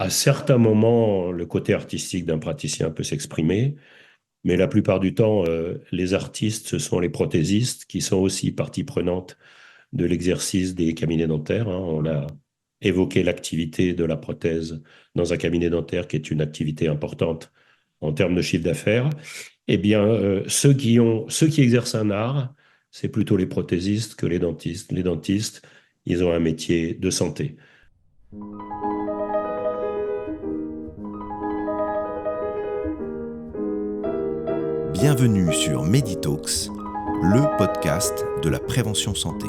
À certains moments, le côté artistique d'un praticien peut s'exprimer, mais la plupart du temps, les artistes, ce sont les prothésistes qui sont aussi partie prenante de l'exercice des cabinets dentaires, hein. On a évoqué l'activité de la prothèse dans un cabinet dentaire qui est une activité importante en termes de chiffre d'affaires. Eh bien, ceux qui exercent un art, c'est plutôt les prothésistes que les dentistes. Les dentistes, ils ont un métier de santé. Bienvenue sur Meditalks, le podcast de la prévention santé.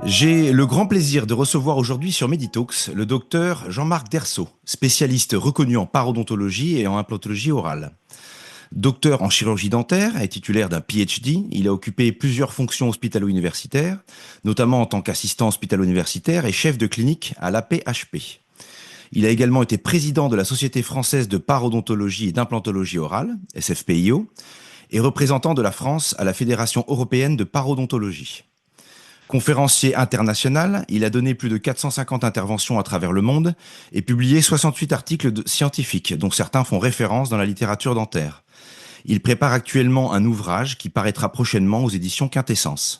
J'ai le grand plaisir de recevoir aujourd'hui sur Meditalks le docteur Jean-Marc Derceau, spécialiste reconnu en parodontologie et en implantologie orale. Docteur en chirurgie dentaire et titulaire d'un PhD, il a occupé plusieurs fonctions hospitalo-universitaires, notamment en tant qu'assistant hospitalo-universitaire et chef de clinique à l'AP-HP. Il a également été président de la Société française de parodontologie et d'implantologie orale, SFPIO, et représentant de la France à la Fédération européenne de parodontologie. Conférencier international, il a donné plus de 450 interventions à travers le monde et publié 68 articles scientifiques, dont certains font référence dans la littérature dentaire. Il prépare actuellement un ouvrage qui paraîtra prochainement aux éditions Quintessence.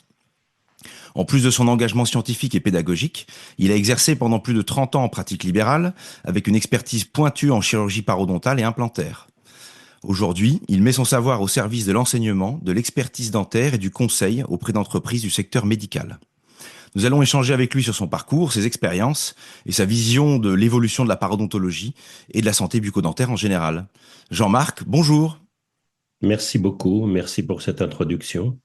En plus de son engagement scientifique et pédagogique, il a exercé pendant plus de 30 ans en pratique libérale, avec une expertise pointue en chirurgie parodontale et implantaire. Aujourd'hui, il met son savoir au service de l'enseignement, de l'expertise dentaire et du conseil auprès d'entreprises du secteur médical. Nous allons échanger avec lui sur son parcours, ses expériences et sa vision de l'évolution de la parodontologie et de la santé bucco-dentaire en général. Jean-Marc, bonjour. Merci beaucoup, merci pour cette introduction.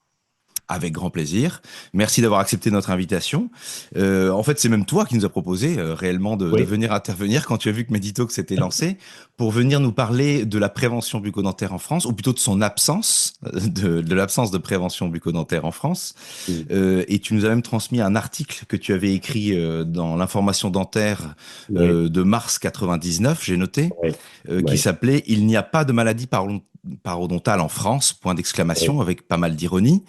Avec grand plaisir. Merci d'avoir accepté notre invitation. En fait, c'est même toi qui nous as proposé réellement de Oui, venir intervenir quand tu as vu que Meditalk s'était lancé pour venir nous parler de la prévention bucco-dentaire en France, ou plutôt de son absence, de l'absence de prévention bucco-dentaire en France. Et tu nous as même transmis un article que tu avais écrit dans l'information dentaire oui, de mars 99, j'ai noté, oui, qui oui, s'appelait « Il n'y a pas de maladie parodontale en France », point oui, d'exclamation, avec pas mal d'ironie.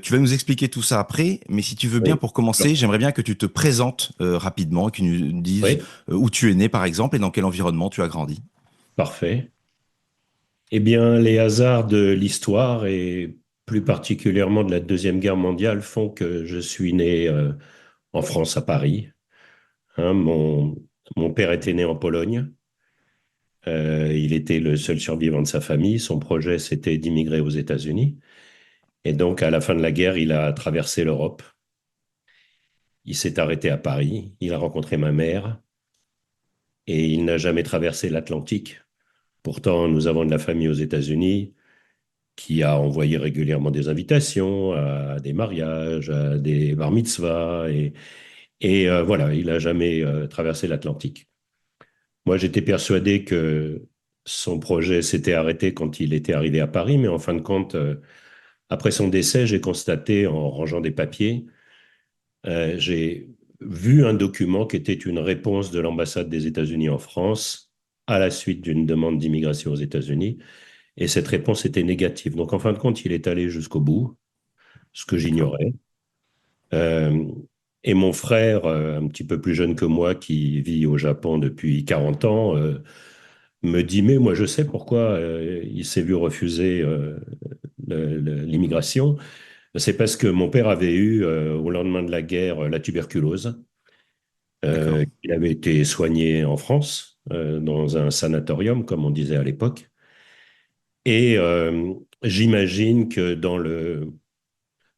Tu vas nous expliquer tout ça après, mais si tu veux bien, oui. pour commencer, j'aimerais bien que tu te présentes rapidement et que tu nous dises Oui, où tu es né, par exemple, et dans quel environnement tu as grandi. parfait. Eh bien, les hasards de l'histoire et plus particulièrement de la Deuxième Guerre mondiale font que je suis né en France, à Paris. Hein, mon père était né en Pologne. Il était le seul survivant de sa famille. Son projet, c'était d'immigrer aux États-Unis. Et donc, à la fin de la guerre, il a traversé l'Europe. Il s'est arrêté à Paris. Il a rencontré ma mère et il n'a jamais traversé l'Atlantique. Pourtant, nous avons de la famille aux États-Unis qui a envoyé régulièrement des invitations à des mariages, à des bar mitzvahs. Et voilà, il n'a jamais traversé l'Atlantique. Moi, j'étais persuadé que son projet s'était arrêté quand il était arrivé à Paris, mais en fin de compte, après son décès, j'ai constaté en rangeant des papiers, j'ai vu un document qui était une réponse de l'ambassade des États-Unis en France à la suite d'une demande d'immigration aux États-Unis. Et cette réponse était négative. Donc, en fin de compte, il est allé jusqu'au bout, ce que D'accord. j'ignorais. Euh, et mon frère, un petit peu plus jeune que moi, qui vit au Japon depuis 40 ans, me dit, mais moi, je sais pourquoi il s'est vu refuser l'immigration. C'est parce que mon père avait eu, au lendemain de la guerre, la tuberculose. D'accord. Il avait été soigné en France, dans un sanatorium, comme on disait à l'époque. Et j'imagine que dans le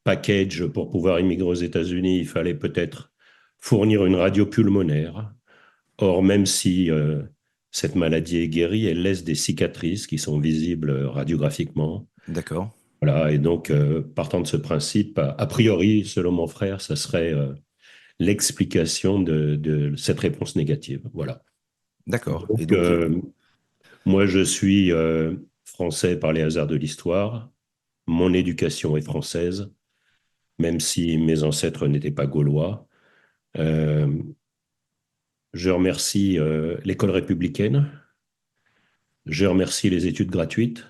package pour pouvoir immigrer aux États-Unis, il fallait peut-être fournir une radio pulmonaire. Or, même si cette maladie est guérie, elle laisse des cicatrices qui sont visibles radiographiquement. D'accord. Voilà, et donc, partant de ce principe, a priori, selon mon frère, ça serait l'explication de cette réponse négative. Voilà. D'accord. Et Donc, donc, moi, je suis français par les hasards de l'histoire. Mon éducation est française, même si mes ancêtres n'étaient pas gaulois. Euh, je remercie l'école républicaine. Je remercie les études gratuites.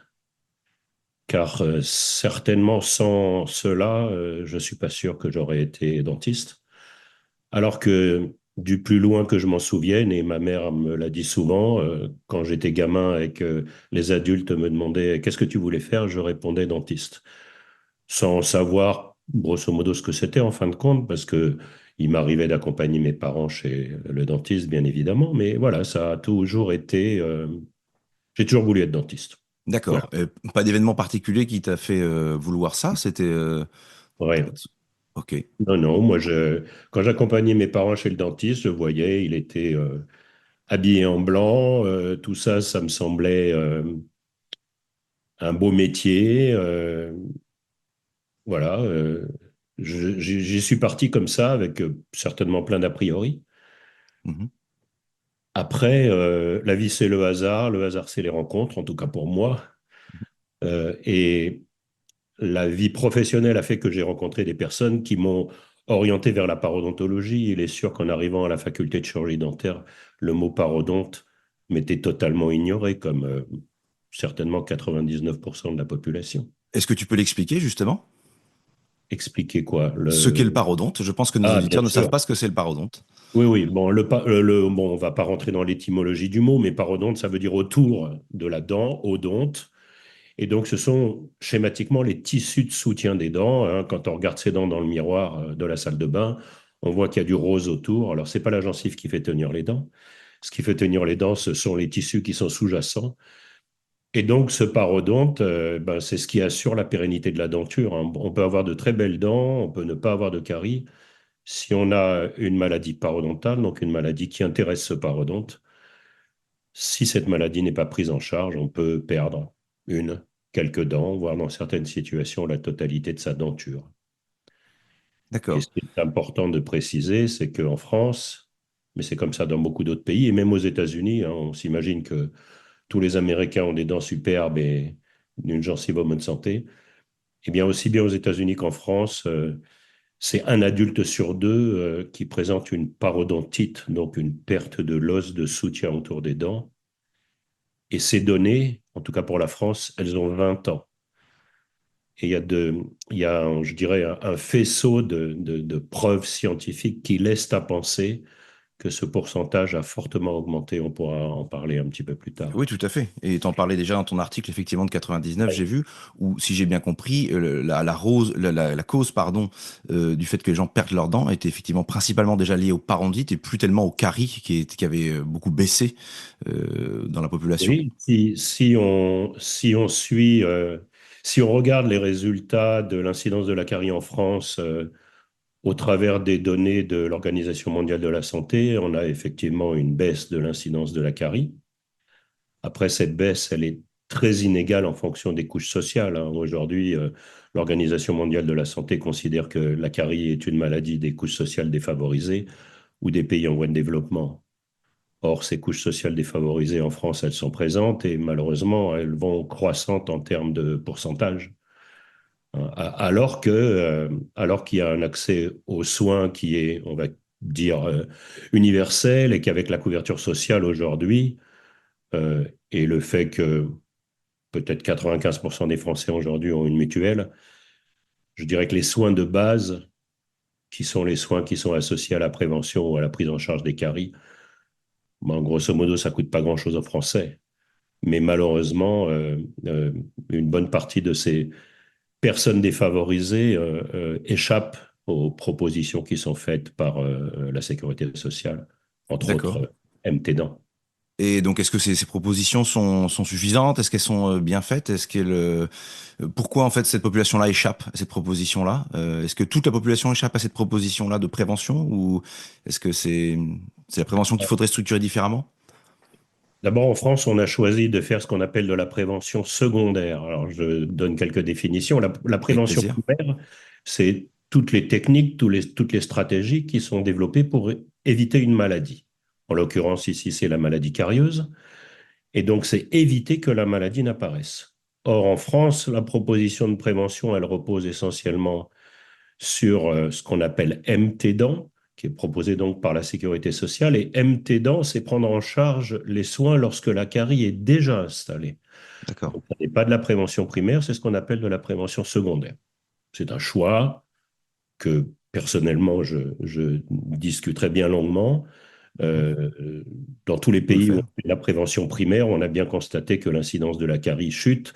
car certainement sans cela, je ne suis pas sûr que j'aurais été dentiste. Alors que du plus loin que je m'en souvienne, et ma mère me l'a dit souvent, quand j'étais gamin et que les adultes me demandaient qu'est-ce que tu voulais faire, je répondais dentiste, sans savoir grosso modo ce que c'était en fin de compte, parce que il m'arrivait d'accompagner mes parents chez le dentiste, bien évidemment, mais voilà, ça a toujours été, j'ai toujours voulu être dentiste. Voilà, D'accord. Pas d'événement particulier qui t'a fait vouloir ça? C'était. rien. Ok. Non, non, quand j'accompagnais mes parents chez le dentiste, je voyais, il était habillé en blanc, tout ça, ça me semblait un beau métier. Voilà, j'y suis parti comme ça, avec certainement plein d'a priori. Mhm. Après, la vie, c'est le hasard, c'est les rencontres, en tout cas pour moi. Et la vie professionnelle a fait que j'ai rencontré des personnes qui m'ont orienté vers la parodontologie. Il est sûr qu'en arrivant à la faculté de chirurgie dentaire, le mot parodonte m'était totalement ignoré, comme certainement 99% de la population. Est-ce que tu peux l'expliquer justement? Expliquer quoi? Ce qu'est le parodonte. Je pense que nos Ah, bien auditeurs ne savent sûr. pas ce que c'est le parodonte. Oui, oui. Bon, bon, on va pas rentrer dans l'étymologie du mot, mais parodonte, ça veut dire autour de la dent, odonte. Et donc, ce sont schématiquement les tissus de soutien des dents, hein. Quand on regarde ses dents dans le miroir de la salle de bain, on voit qu'il y a du rose autour. Alors, c'est pas la gencive qui fait tenir les dents. Ce qui fait tenir les dents, ce sont les tissus qui sont sous-jacents. Et donc, ce parodonte, ben, c'est ce qui assure la pérennité de la denture, hein. On peut avoir de très belles dents, on peut ne pas avoir de caries. Si on a une maladie parodontale, donc une maladie qui intéresse ce parodonte, si cette maladie n'est pas prise en charge, on peut perdre une, quelques dents, voire dans certaines situations la totalité de sa denture. Et D'accord. ce qui est important de préciser, c'est qu'en France, mais c'est comme ça dans beaucoup d'autres pays, et même aux États-Unis, hein, on s'imagine que tous les Américains ont des dents superbes et une gencive en bonne santé. Eh bien, aussi bien aux États-Unis qu'en France, c'est un adulte sur deux qui présente une parodontite, donc une perte de l'os de soutien autour des dents. Et ces données, en tout cas pour la France, elles ont 20 ans. Et il y a je dirais, un faisceau de preuves scientifiques qui laissent à penser que ce pourcentage a fortement augmenté. On pourra en parler un petit peu plus tard. Oui, tout à fait. Et t'en parlais déjà dans ton article, effectivement, de 99, j'ai vu, où, si j'ai bien compris, la cause, pardon, du fait que les gens perdent leurs dents était effectivement principalement déjà liée aux parodontite et plus tellement aux caries qui avaient beaucoup baissé dans la population. Oui, si on suit, si on regarde les résultats de l'incidence de la carie en France au travers des données de l'Organisation mondiale de la santé, on a effectivement une baisse de l'incidence de la carie. Après, cette baisse, elle est très inégale en fonction des couches sociales, hein. Aujourd'hui, l'Organisation mondiale de la santé considère que la carie est une maladie des couches sociales défavorisées ou des pays en voie de développement. Or, ces couches sociales défavorisées en France, elles sont présentes et malheureusement, elles vont croissantes en termes de pourcentage, hein. Alors qu'il y a un accès aux soins qui est, on va dire, universel et qu'avec la couverture sociale aujourd'hui, et le fait que peut-être 95% des Français aujourd'hui ont une mutuelle, je dirais que les soins de base, qui sont les soins qui sont associés à la prévention ou à la prise en charge des caries, ben, grosso modo, ça coûte pas grand-chose aux Français. Mais malheureusement, une bonne partie de ces personnes défavorisées échappent aux propositions qui sont faites par la sécurité sociale, entre D'accord. autres MT-Dents. Et donc, est-ce que ces propositions sont suffisantes? Est-ce qu'elles sont bien faites? Pourquoi en fait cette population-là échappe à cette proposition-là? Est-ce que toute la population échappe à cette proposition-là de prévention ou est-ce que c'est la prévention qu'il faudrait structurer différemment? D'abord, en France, on a choisi de faire ce qu'on appelle de la prévention secondaire. Alors, je donne quelques définitions. La Avec prévention plaisir. primaire, c'est toutes les techniques, toutes les stratégies qui sont développées pour éviter une maladie. En l'occurrence, ici, c'est la maladie carieuse. Et donc, c'est éviter que la maladie n'apparaisse. Or, en France, la proposition de prévention, elle repose essentiellement sur ce qu'on appelle MT-DAN, qui est proposé donc par la Sécurité sociale. Et MT-DAN, c'est prendre en charge les soins lorsque la carie est déjà installée. D'accord. Donc, ce n'est pas de la prévention primaire, c'est ce qu'on appelle de la prévention secondaire. C'est un choix que personnellement, je discuterai bien longuement. Mhm. Euh, dans tous les Faut le pays où on faire. fait la prévention primaire, on a bien constaté que l'incidence de la carie chute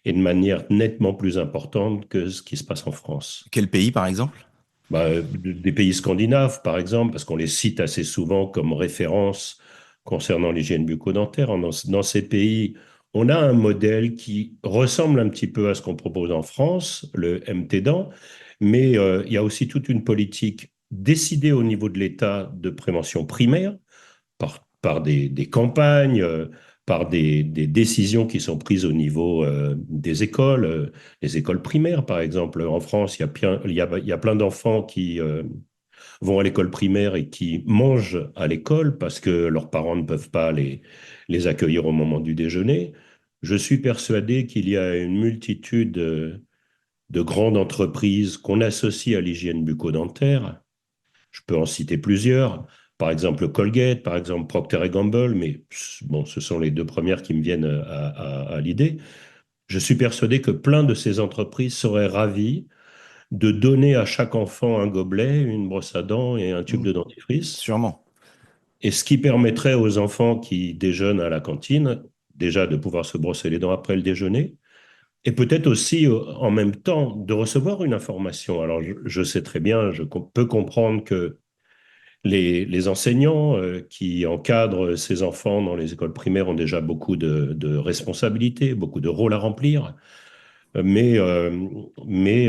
et de manière nettement plus importante que ce qui se passe en France. Quel pays, par exemple? Des pays scandinaves, par exemple, parce qu'on les cite assez souvent comme référence concernant l'hygiène bucco-dentaire. Dans ces pays, on a un modèle qui ressemble un petit peu à ce qu'on propose en France, le MT-dent, mais il y a aussi toute une politique décidée au niveau de l'État de prévention primaire par des campagnes, par des décisions qui sont prises au niveau des écoles, les écoles primaires, par exemple. En France, il y a plein d'enfants qui vont à l'école primaire et qui mangent à l'école parce que leurs parents ne peuvent pas les accueillir au moment du déjeuner. Je suis persuadé qu'il y a une multitude de grandes entreprises qu'on associe à l'hygiène bucco-dentaire. Je peux en citer plusieurs. Par exemple, Colgate, par exemple Procter Gamble, mais bon, ce sont les deux premières qui me viennent à l'idée. Je suis persuadé que plein de ces entreprises seraient ravies de donner à chaque enfant un gobelet, une brosse à dents et un tube Mhm. de dentifrice, Sûrement. et ce qui permettrait aux enfants qui déjeunent à la cantine, déjà de pouvoir se brosser les dents après le déjeuner, et peut-être aussi en même temps de recevoir une information. Alors je sais très bien, peux comprendre que les enseignants qui encadrent ces enfants dans les écoles primaires ont déjà beaucoup de responsabilités, beaucoup de rôles à remplir, mais, euh, mais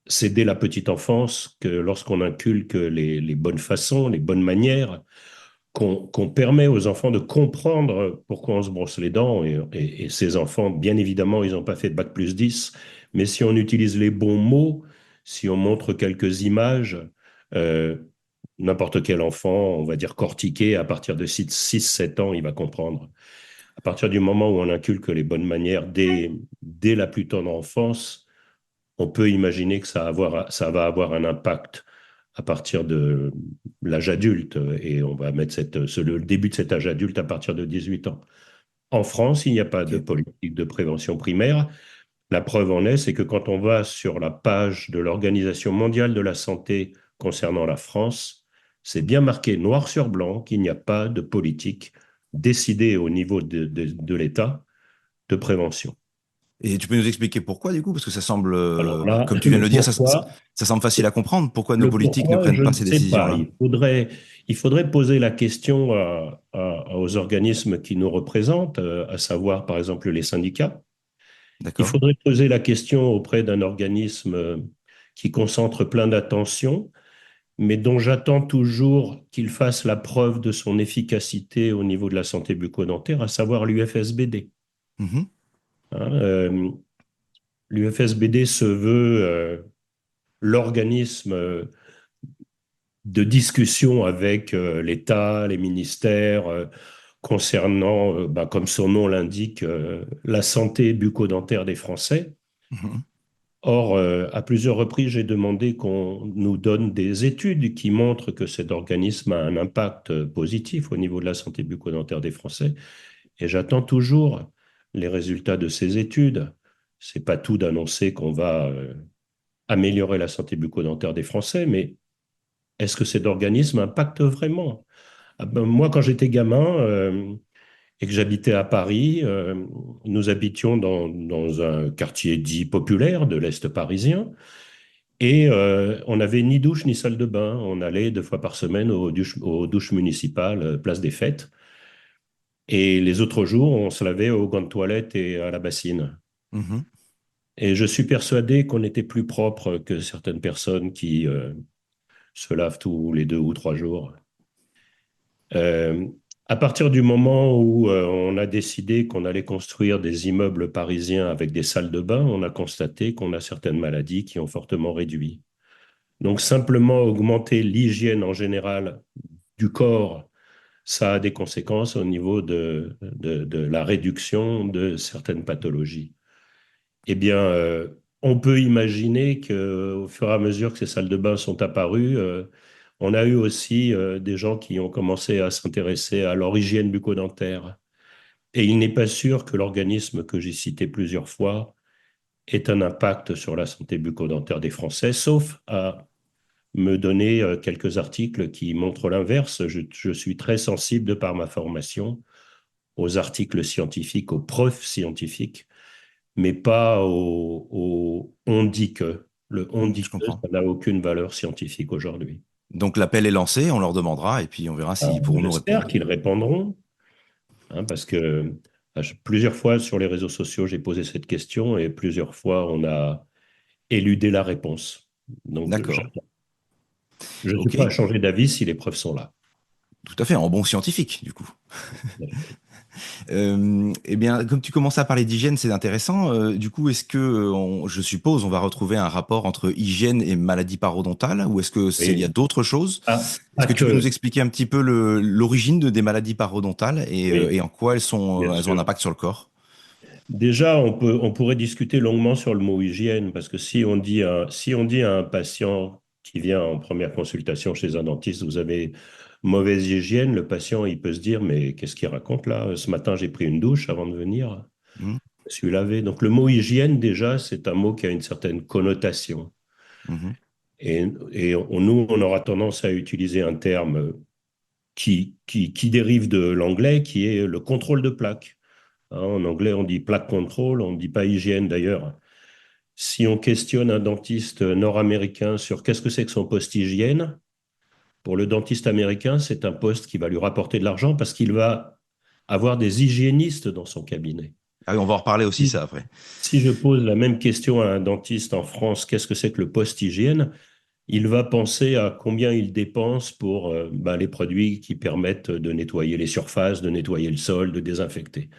c'est dès la petite enfance que lorsqu'on inculque les bonnes façons, les bonnes manières, qu'on permet aux enfants de comprendre pourquoi on se brosse les dents. Et ces enfants, bien évidemment, ils n'ont pas fait de bac+10, mais si on utilise les bons mots, si on montre quelques images, euh, n'importe quel enfant, on va dire cortiqué, à partir de 6-7 ans, il va comprendre. À partir du moment où on inculque les bonnes manières dès la plus tendre enfance, on peut imaginer que ça va avoir un impact à partir de l'âge adulte, et on va mettre le début de cet âge adulte à partir de 18 ans. En France, il n'y a pas de Ok. politique de prévention primaire. La preuve en est, c'est que quand on va sur la page de l'Organisation mondiale de la santé concernant la France, c'est bien marqué noir sur blanc qu'il n'y a pas de politique décidée au niveau de l'État de prévention. Et tu peux nous expliquer pourquoi, du coup? Parce que ça semble, Alors là, comme tu viens de le le dire, pourquoi, ça semble facile à comprendre. Pourquoi nos Le politiques ne pourquoi, prennent je pas ne ces sais pas. décisions-là? Il faudrait poser la question aux organismes qui nous représentent, à savoir par exemple les syndicats. Il D'accord? faudrait poser la question auprès d'un organisme qui concentre plein d'attention, mais dont j'attends toujours qu'il fasse la preuve de son efficacité au niveau de la santé bucco-dentaire, à savoir l'UFSBD. Mhm. L'UFSBD se veut l'organisme de discussion avec l'État, les ministères, concernant, comme son nom l'indique, la santé bucco-dentaire des Français. Mhm. Or, à plusieurs reprises, j'ai demandé qu'on nous donne des études qui montrent que cet organisme a un impact positif au niveau de la santé bucco-dentaire des Français. Et j'attends toujours les résultats de ces études. C'est pas tout d'annoncer qu'on va améliorer la santé bucco-dentaire des Français, mais est-ce que cet organisme impacte vraiment? Ah ben, moi, quand j'étais gamin et que j'habitais à Paris, nous habitions dans un quartier dit populaire de l'Est parisien et on n'avait ni douche ni salle de bain. On allait 2 fois par semaine aux douches municipales, place des Fêtes. Et les autres jours, on se lavait au gants de toilette et à la bassine. Mhm. Et je suis persuadé qu'on était plus propre que certaines personnes qui se lavent tous les 2 ou 3 jours. Euh, à partir du moment où on a décidé qu'on allait construire des immeubles parisiens avec des salles de bain, on a constaté qu'on a certaines maladies qui ont fortement réduit. Donc simplement augmenter l'hygiène en général du corps, ça a des conséquences au niveau de la réduction de certaines pathologies. Eh bien, on peut imaginer qu'au fur et à mesure que ces salles de bain sont apparues, on a eu aussi des gens qui ont commencé à s'intéresser à leur hygiène bucco-dentaire. Et il n'est pas sûr que l'organisme que j'ai cité plusieurs fois ait un impact sur la santé bucco-dentaire des Français, sauf à me donner quelques articles qui montrent l'inverse. Je suis très sensible, de par ma formation, aux articles scientifiques, aux preuves scientifiques, mais pas au on dit que. Le on dit Je que, comprends. ça n'a aucune valeur scientifique aujourd'hui. Donc l'appel est lancé, on leur demandera et puis on verra s'ils Alors, pourront nous j'espère répondre. qu'ils répondront, hein, parce que plusieurs fois sur les réseaux sociaux, j'ai posé cette question et plusieurs fois, on a éludé la réponse. Donc, D'accord. je ne suis Ok. pas à changer d'avis si les preuves sont là. Tout à fait, en bon scientifique, du coup. Eh bien, comme tu commences à parler d'hygiène, c'est intéressant. Du coup, est-ce que, je suppose, on va retrouver un rapport entre hygiène et maladie parodontale, ou est-ce que il y a Oui, d'autres choses? Est-ce pas que tu peux nous que. expliquer un petit peu l'origine des maladies parodontales et Oui, en quoi bien elles ont un sûr. impact sur le corps? Déjà, on pourrait discuter longuement sur le mot hygiène, parce que si on dit à un patient qui vient en première consultation chez un dentiste, vous avez mauvaise hygiène, le patient, il peut se dire, mais qu'est-ce qu'il raconte là? Ce matin, j'ai pris une douche avant de venir, Mhm, je suis lavé. Donc le mot hygiène, déjà, c'est un mot qui a une certaine connotation. mhm. Nous, on aura tendance à utiliser un terme qui dérive de l'anglais, qui est le contrôle de plaque. Hein, en anglais, on dit plaque control, on ne dit pas hygiène d'ailleurs. Si on questionne un dentiste nord-américain sur qu'est-ce que c'est que son poste hygiène, pour le dentiste américain, c'est un poste qui va lui rapporter de l'argent parce qu'il va avoir des hygiénistes dans son cabinet. Ah oui, on va en reparler aussi, Si ça, après. si je pose la même question à un dentiste en France, qu'est-ce que c'est que le poste hygiène? Il va penser à combien il dépense pour les produits qui permettent de nettoyer les surfaces, de nettoyer le sol, de désinfecter.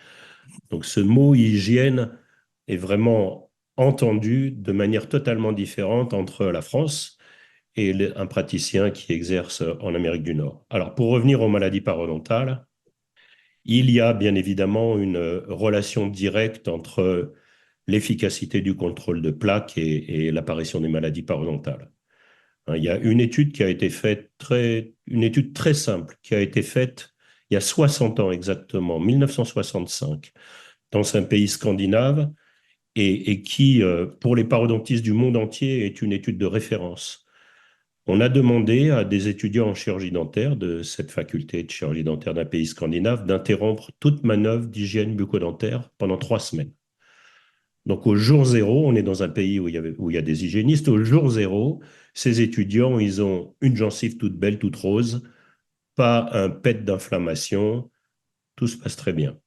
Donc ce mot hygiène est vraiment entendu de manière totalement différente entre la France et un praticien qui exerce en Amérique du Nord. Alors pour revenir aux maladies parodontales, il y a bien évidemment une relation directe entre l'efficacité du contrôle de plaques et l'apparition des maladies parodontales. Hein, il y a une étude qui a été faite, une étude très simple, qui a été faite il y a 60 ans exactement, 1965, dans un pays scandinave, et qui, pour les parodontistes du monde entier, est une étude de référence. On a demandé à des étudiants en chirurgie dentaire de cette faculté de chirurgie dentaire d'un pays scandinave d'interrompre toute manœuvre d'hygiène bucco-dentaire pendant 3 semaines. Donc au jour zéro, on est dans un pays où il y a des hygiénistes. Au jour zéro, ces étudiants, ils ont une gencive toute belle, toute rose, pas un pet d'inflammation, tout se passe très bien.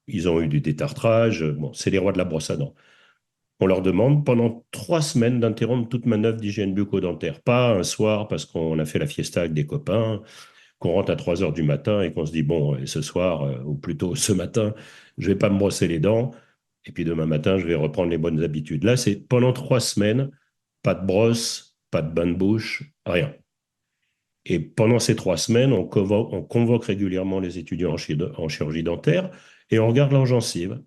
Ils ont eu du détartrage, bon, c'est les rois de la brosse à dents. On leur demande pendant 3 semaines d'interrompre toute manœuvre d'hygiène bucco-dentaire. Pas un soir parce qu'on a fait la fiesta avec des copains, qu'on rentre à 3 heures du matin et qu'on se dit, bon, ce soir, ou plutôt ce matin, je vais pas me brosser les dents, et puis demain matin, je vais reprendre les bonnes habitudes. Là, c'est pendant 3 semaines, pas de brosse, pas de bain de bouche, rien. Et pendant ces 3 semaines, on convoque régulièrement les étudiants en chirurgie dentaire et on regarde leurs gencives.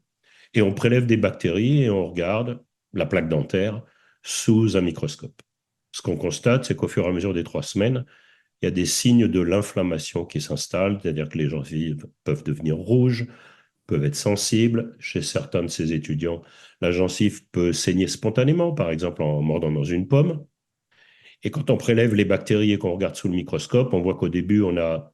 Et on prélève des bactéries et on regarde la plaque dentaire sous un microscope. Ce qu'on constate, c'est qu'au fur et à mesure des 3 semaines, il y a des signes de l'inflammation qui s'installent, c'est-à-dire que les gencives peuvent devenir rouges, peuvent être sensibles. Chez certains de ces étudiants, la gencive peut saigner spontanément, par exemple en mordant dans une pomme. Et quand on prélève les bactéries et qu'on regarde sous le microscope, on voit qu'au début, on a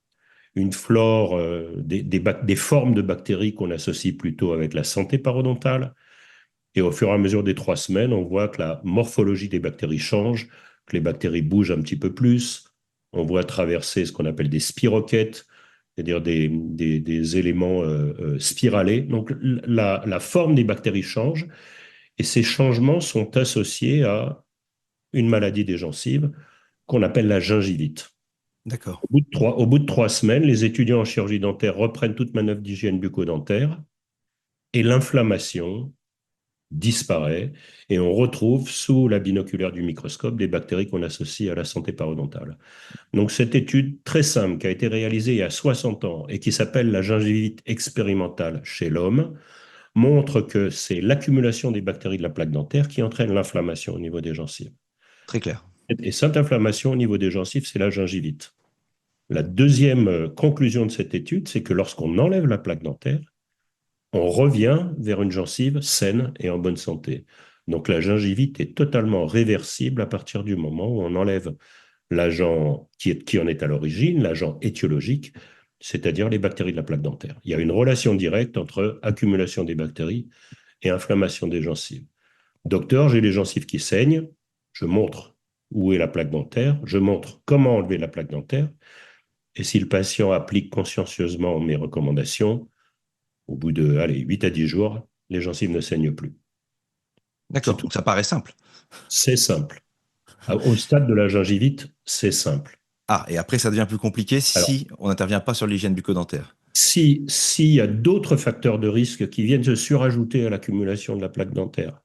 une flore, des formes de bactéries qu'on associe plutôt avec la santé parodontale. Et au fur et à mesure des 3 semaines, on voit que la morphologie des bactéries change, que les bactéries bougent un petit peu plus. On voit traverser ce qu'on appelle des spirochètes, c'est-à-dire des éléments spiralés. Donc la forme des bactéries change et ces changements sont associés à une maladie des gencives qu'on appelle la gingivite. D'accord. Au bout de 3 semaines, les étudiants en chirurgie dentaire reprennent toute manœuvre d'hygiène bucco-dentaire et l'inflammation disparaît et on retrouve sous la binoculaire du microscope des bactéries qu'on associe à la santé parodontale. Donc cette étude très simple qui a été réalisée il y a 60 ans et qui s'appelle la gingivite expérimentale chez l'homme montre que c'est l'accumulation des bactéries de la plaque dentaire qui entraîne l'inflammation au niveau des gencives. Très clair. Et cette inflammation au niveau des gencives, c'est la gingivite. La deuxième conclusion de cette étude, c'est que lorsqu'on enlève la plaque dentaire, on revient vers une gencive saine et en bonne santé. Donc la gingivite est totalement réversible à partir du moment où on enlève l'agent qui en est à l'origine, l'agent étiologique, c'est-à-dire les bactéries de la plaque dentaire. Il y a une relation directe entre accumulation des bactéries et inflammation des gencives. Docteur, j'ai les gencives qui saignent, je montre où est la plaque dentaire, je montre comment enlever la plaque dentaire, et si le patient applique consciencieusement mes recommandations, au bout de 8 à 10 jours, les gencives ne saignent plus. C'est D'accord, tout. donc ça paraît simple. C'est simple. Au stade de la gingivite, c'est simple. Ah, et après, ça devient plus compliqué Alors, si on n'intervient pas sur l'hygiène bucco-dentaire. s'il y a d'autres facteurs de risque qui viennent se surajouter à l'accumulation de la plaque dentaire,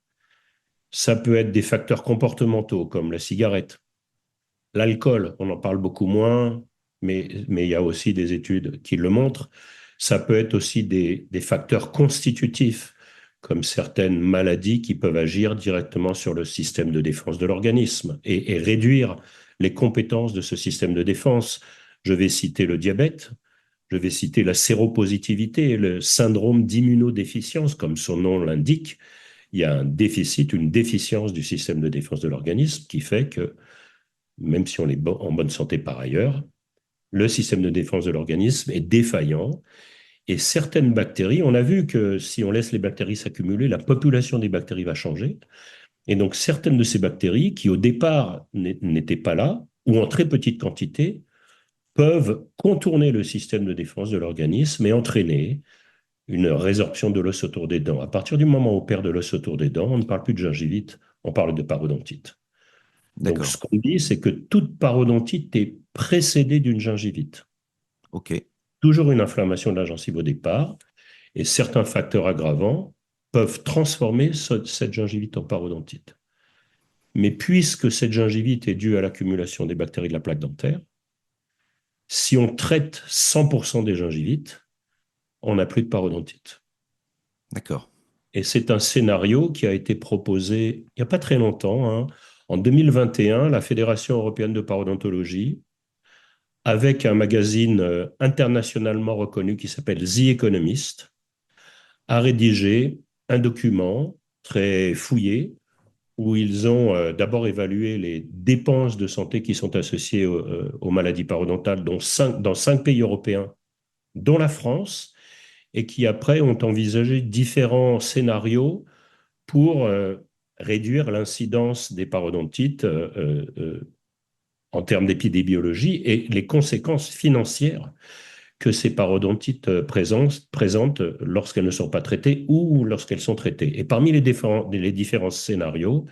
ça peut être des facteurs comportementaux comme la cigarette, l'alcool, on en parle beaucoup moins, mais il y a aussi des études qui le montrent. Ça peut être aussi des facteurs constitutifs, comme certaines maladies qui peuvent agir directement sur le système de défense de l'organisme et réduire les compétences de ce système de défense. Je vais citer le diabète, je vais citer la séropositivité, le syndrome d'immunodéficience, comme son nom l'indique. Il y a un déficit, une déficience du système de défense de l'organisme qui fait que même si on est en bonne santé par ailleurs, le système de défense de l'organisme est défaillant. Et certaines bactéries, on a vu que si on laisse les bactéries s'accumuler, la population des bactéries va changer. Et donc certaines de ces bactéries qui au départ n'étaient pas là, ou en très petite quantité, peuvent contourner le système de défense de l'organisme et entraîner une résorption de l'os autour des dents. À partir du moment où on perd de l'os autour des dents, on ne parle plus de gingivite, on parle de parodontite. Donc, D'accord, ce qu'on dit, c'est que toute parodontite est précédée d'une gingivite. ok, Toujours une inflammation de la gencive au départ, et certains facteurs aggravants peuvent transformer cette gingivite en parodontite. Mais puisque cette gingivite est due à l'accumulation des bactéries de la plaque dentaire, si on traite 100% des gingivites, on n'a plus de parodontite. d'accord. Et c'est un scénario qui a été proposé il n'y a pas très longtemps, hein. En 2021, la Fédération européenne de parodontologie, avec un magazine internationalement reconnu qui s'appelle The Economist, a rédigé un document très fouillé où ils ont d'abord évalué les dépenses de santé qui sont associées aux maladies parodontales dans 5 pays européens, dont la France, et qui après ont envisagé différents scénarios pour réduire l'incidence des parodontites en termes d'épidémiologie et les conséquences financières que ces parodontites présentent lorsqu'elles ne sont pas traitées ou lorsqu'elles sont traitées. Et parmi les différents scénarios,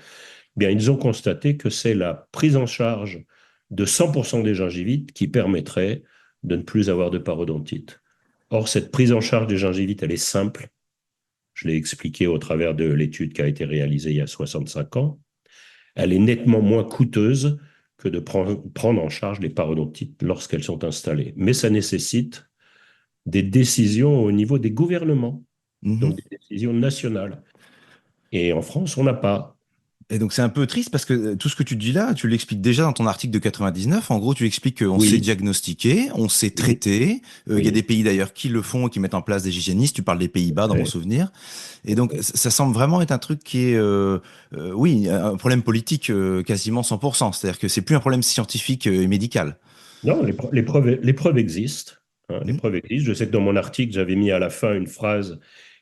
bien, ils ont constaté que c'est la prise en charge de 100% des gingivites qui permettrait de ne plus avoir de parodontite. Or, cette prise en charge des gingivites, elle est simple. Je l'ai expliqué au travers de l'étude qui a été réalisée il y a 65 ans. Elle est nettement moins coûteuse que de prendre en charge les parodontites lorsqu'elles sont installées. Mais ça nécessite des décisions au niveau des gouvernements, Mhm. donc des décisions nationales. Et en France, on n'a pas. Et donc c'est un peu triste parce que tout ce que tu dis là, tu l'expliques déjà dans ton article de 99. En gros, tu expliques qu'on sait Oui, diagnostiquer, on sait oui, traiter. Il y a des oui. pays d'ailleurs qui le font et qui mettent en place des hygiénistes. Tu parles des Pays-Bas dans mon Ouais. souvenir. Et donc ça semble vraiment être un truc qui est, oui, un problème politique quasiment 100%. C'est-à-dire que c'est plus un problème scientifique et médical. Non, les preuves existent, hein, les Mhm. preuves existent. Je sais que dans mon article, j'avais mis à la fin une phrase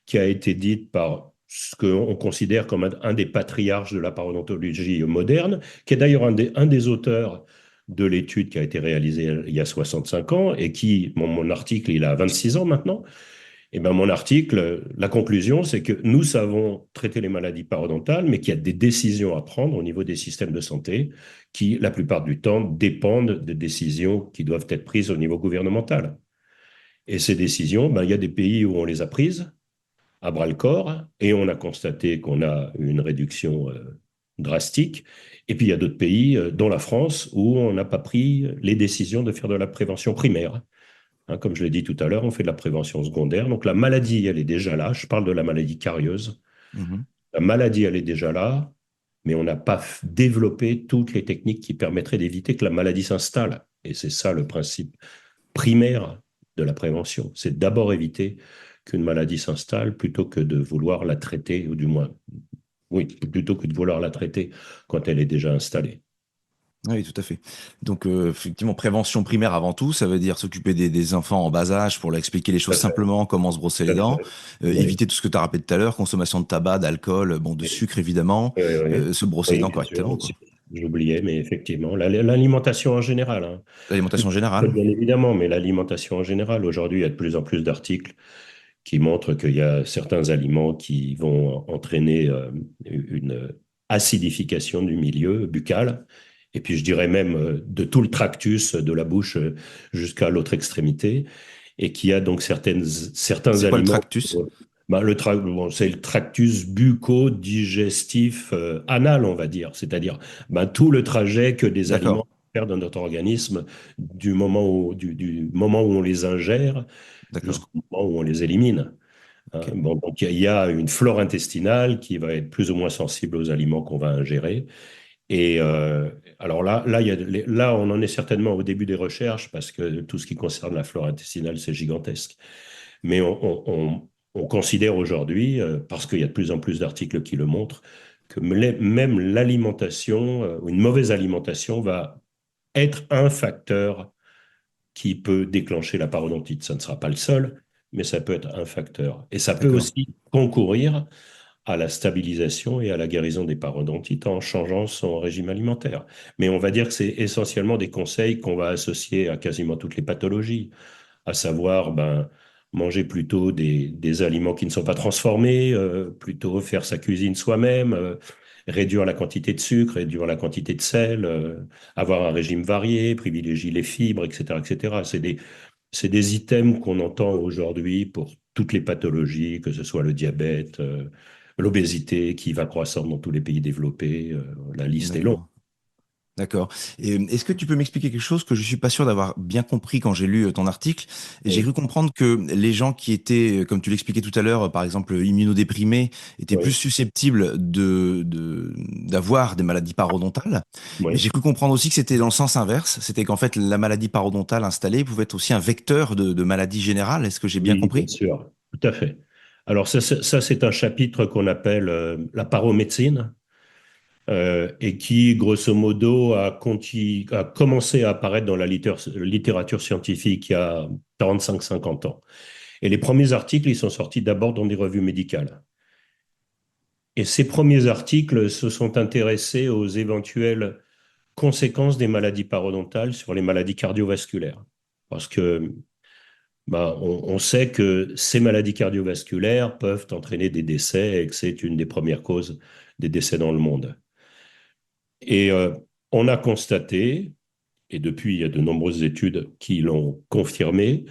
qui a été dite par ce qu'on considère comme un des patriarches de la parodontologie moderne, qui est d'ailleurs un des auteurs de l'étude qui a été réalisée il y a 65 ans et qui, mon article, il a 26 ans maintenant. Et ben mon article, la conclusion, c'est que nous savons traiter les maladies parodontales, mais qu'il y a des décisions à prendre au niveau des systèmes de santé qui, la plupart du temps, dépendent de décisions qui doivent être prises au niveau gouvernemental. Et ces décisions, ben, il y a des pays où on les a prises à bras le corps et on a constaté qu'on a une réduction drastique. Et puis il y a d'autres pays, dont la France, où on n'a pas pris les décisions de faire de la prévention primaire. Hein, comme je l'ai dit tout à l'heure, on fait de la prévention secondaire. Donc la maladie, elle est déjà là. Je parle de la maladie carieuse. Mhm. La maladie, elle est déjà là, mais on n'a pas développé toutes les techniques qui permettraient d'éviter que la maladie s'installe. Et c'est ça le principe primaire de la prévention. C'est d'abord éviter qu'une maladie s'installe plutôt que de vouloir la traiter, ou du moins, oui, plutôt que de vouloir la traiter quand elle est déjà installée. Oui, tout à fait. Donc, effectivement, prévention primaire avant tout, ça veut dire s'occuper des enfants en bas âge pour leur expliquer les Tout choses à fait, simplement, comment se brosser tout les à dents, fait. Oui, éviter tout ce que tu as rappelé tout à l'heure, consommation de tabac, d'alcool, bon, de oui, sucre évidemment, oui, oui. se brosser les Oui, dents bien sûr, correctement, aussi. quoi. J'oubliais, mais effectivement, l'alimentation en général, hein. L'alimentation générale. Bien évidemment, mais l'alimentation en général. Aujourd'hui, il y a de plus en plus d'articles qui montrent qu'il y a certains aliments qui vont entraîner une acidification du milieu buccal, et puis je dirais même de tout le tractus de la bouche jusqu'à l'autre extrémité, et qu'il y a donc certains C'est quoi le aliments. tractus? Ben, bon, c'est le tractus bucco-digestif anal, on va dire, c'est-à-dire ben, tout le trajet que des D'accord, aliments faire dans notre organisme du moment où on les ingère d'accord, jusqu'au moment où on les élimine. Hein. ok, Bon, donc il y a une flore intestinale qui va être plus ou moins sensible aux aliments qu'on va ingérer. Et alors là, là, on en est certainement au début des recherches parce que tout ce qui concerne la flore intestinale, c'est gigantesque. Mais on considère aujourd'hui, parce qu'il y a de plus en plus d'articles qui le montrent, que même l'alimentation, une mauvaise alimentation va être un facteur qui peut déclencher la parodontite. Ça ne sera pas le seul, mais ça peut être un facteur. Et ça peut d'accord, aussi concourir à la stabilisation et à la guérison des parodontites en changeant son régime alimentaire. Mais on va dire que c'est essentiellement des conseils qu'on va associer à quasiment toutes les pathologies, à savoir ben, manger plutôt des aliments qui ne sont pas transformés, plutôt faire sa cuisine soi-même, réduire la quantité de sucre, réduire la quantité de sel, avoir un régime varié, privilégier les fibres, etc., etc. C'est des items qu'on entend aujourd'hui pour toutes les pathologies, que ce soit le diabète, l'obésité qui va croissant dans tous les pays développés. La liste est longue. d'accord. D'accord. Et est-ce que tu peux m'expliquer quelque chose que je suis pas sûr d'avoir bien compris quand j'ai lu ton article? Et j'ai Oui, cru comprendre que les gens qui étaient, comme tu l'expliquais tout à l'heure, par exemple immunodéprimés, étaient plus oui, susceptibles d'avoir des maladies parodontales. Mais oui, j'ai cru comprendre aussi que c'était dans le sens inverse. C'était qu'en fait, la maladie parodontale installée pouvait être aussi un vecteur de maladie générale. Est-ce que j'ai bien oui, bien compris? sûr, tout à fait. Alors ça, c'est un chapitre qu'on appelle la paromédecine et qui, grosso modo, a commencé à apparaître dans la littérature scientifique il y a 45-50 ans. Et les premiers articles, ils sont sortis d'abord dans des revues médicales. Et ces premiers articles se sont intéressés aux éventuelles conséquences des maladies parodontales sur les maladies cardiovasculaires. Parce que bah, on sait que ces maladies cardiovasculaires peuvent entraîner des décès et que c'est une des premières causes des décès dans le monde. Et on a constaté, et depuis il y a de nombreuses études qui l'ont confirmé,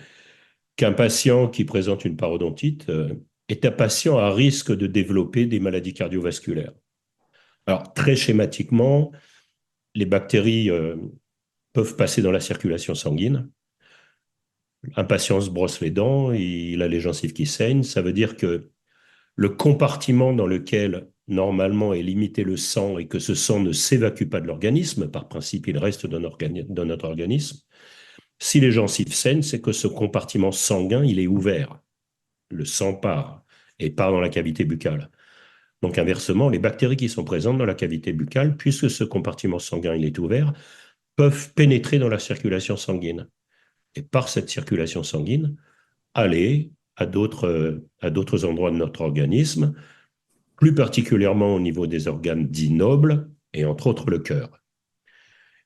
qu'un patient qui présente une parodontite est un patient à risque de développer des maladies cardiovasculaires. Alors, très schématiquement, les bactéries peuvent passer dans la circulation sanguine. Un patient se brosse les dents, il a les gencives qui saignent. Ça veut dire que le compartiment dans lequel normalement est limité le sang et que ce sang ne s'évacue pas de l'organisme, par principe, il reste dans notre organisme. Si les gencives saignent, c'est que ce compartiment sanguin, il est ouvert. Le sang part et part dans la cavité buccale. Donc inversement, les bactéries qui sont présentes dans la cavité buccale, puisque ce compartiment sanguin il est ouvert, peuvent pénétrer dans la circulation sanguine. Et par cette circulation sanguine, aller à d'autres endroits de notre organisme, plus particulièrement au niveau des organes dits nobles, et entre autres le cœur.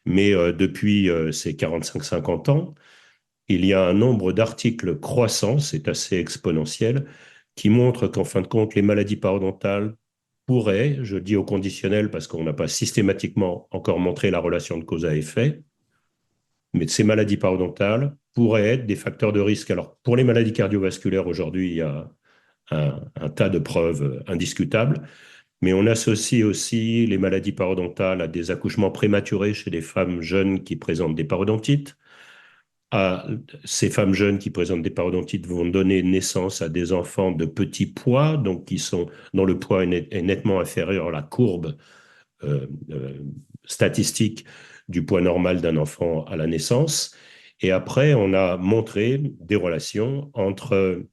Mais depuis ces 45-50 ans, il y a un nombre d'articles croissants, c'est assez exponentiel, qui montrent qu'en fin de compte, les maladies parodontales pourraient, je dis au conditionnel parce qu'on n'a pas systématiquement encore montré la relation de cause à effet, mais ces maladies parodontales pourraient être des facteurs de risque. Alors, pour les maladies cardiovasculaires, aujourd'hui, il y a un tas de preuves indiscutables, mais on associe aussi les maladies parodontales à des accouchements prématurés chez des femmes jeunes qui présentent des parodontites. Ces femmes jeunes qui présentent des parodontites vont donner naissance à des enfants de petit poids, donc dont le poids est nettement inférieur à la courbe euh, euh, statistique du poids normal d'un enfant à la naissance. Et après, on a montré des relations entre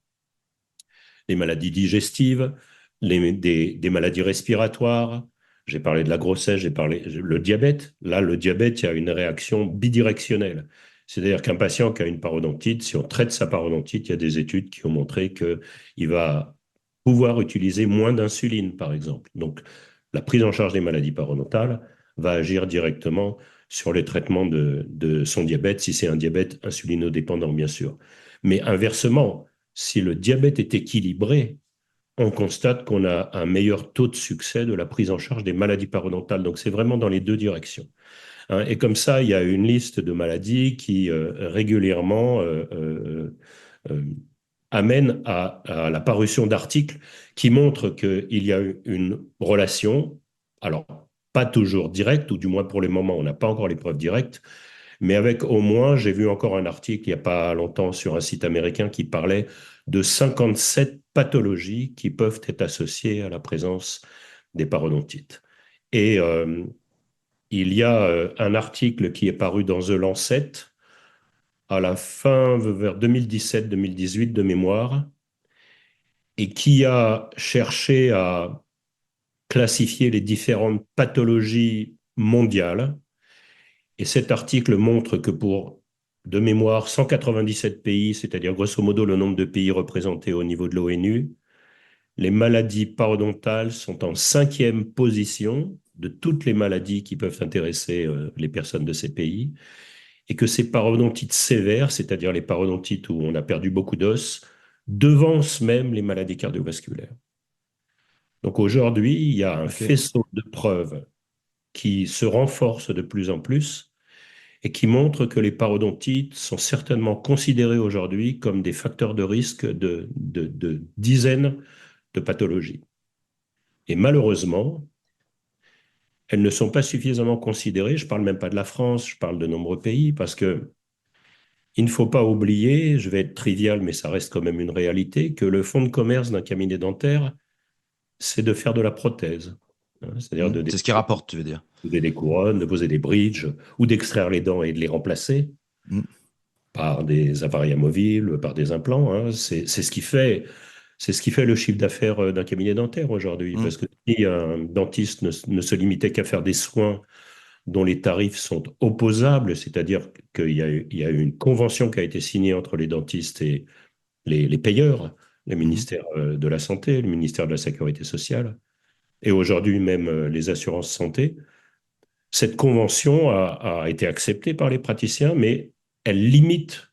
les maladies digestives, des maladies respiratoires. J'ai parlé de la grossesse, j'ai parlé le diabète. Là, le diabète, il y a une réaction bidirectionnelle. C'est-à-dire qu'un patient qui a une parodontite, si on traite sa parodontite, il y a des études qui ont montré qu'il va pouvoir utiliser moins d'insuline, par exemple. Donc, la prise en charge des maladies parodontales va agir directement sur le traitement de son diabète, si c'est un diabète insulinodépendant, bien sûr. Mais inversement, si le diabète est équilibré, on constate qu'on a un meilleur taux de succès de la prise en charge des maladies parodontales. Donc, c'est vraiment dans les deux directions. Hein. Et comme ça, il y a une liste de maladies qui régulièrement euh, amène à la parution d'articles qui montrent qu'il y a une relation, alors pas toujours directe, ou du moins pour le moment, on n'a pas encore les preuves directes, mais avec au moins, j'ai vu encore un article il n'y a pas longtemps sur un site américain qui parlait de 57 pathologies qui peuvent être associées à la présence des parodontites. Et il y a un article qui est paru dans The Lancet à la fin, vers 2017-2018 de mémoire, et qui a cherché à classifier les différentes pathologies mondiales. Et cet article montre que pour, de mémoire, 197 pays, c'est-à-dire grosso modo le nombre de pays représentés au niveau de l'ONU, les maladies parodontales sont en 5e position de toutes les maladies qui peuvent intéresser les personnes de ces pays, et que ces parodontites sévères, c'est-à-dire les parodontites où on a perdu beaucoup d'os, devancent même les maladies cardiovasculaires. Donc aujourd'hui, il y a un Ok. faisceau de preuves qui se renforce de plus en plus et qui montre que les parodontites sont certainement considérés aujourd'hui comme des facteurs de risque de dizaines de pathologies. Et malheureusement, elles ne sont pas suffisamment considérées. Je ne parle même pas de la France, je parle de nombreux pays, parce que il ne faut pas oublier, je vais être trivial, mais ça reste quand même une réalité, que le fonds de commerce d'un cabinet dentaire, c'est de faire de la prothèse. Hein, c'est-à-dire de C'est ce qui rapporte, tu veux dire. poser des couronnes, de poser des bridges, ou d'extraire les dents et de les remplacer Mm. par des appareils amovibles, par des implants. Hein. C'est ce qui fait le chiffre d'affaires d'un cabinet dentaire aujourd'hui. Mm. Parce que si un dentiste ne se limitait qu'à faire des soins dont les tarifs sont opposables, c'est-à-dire il y a une convention qui a été signée entre les dentistes et les payeurs, le Mhm. ministère de la Santé, le ministère de la Sécurité sociale, et aujourd'hui même les assurances santé. Cette convention a été acceptée par les praticiens, mais elle limite,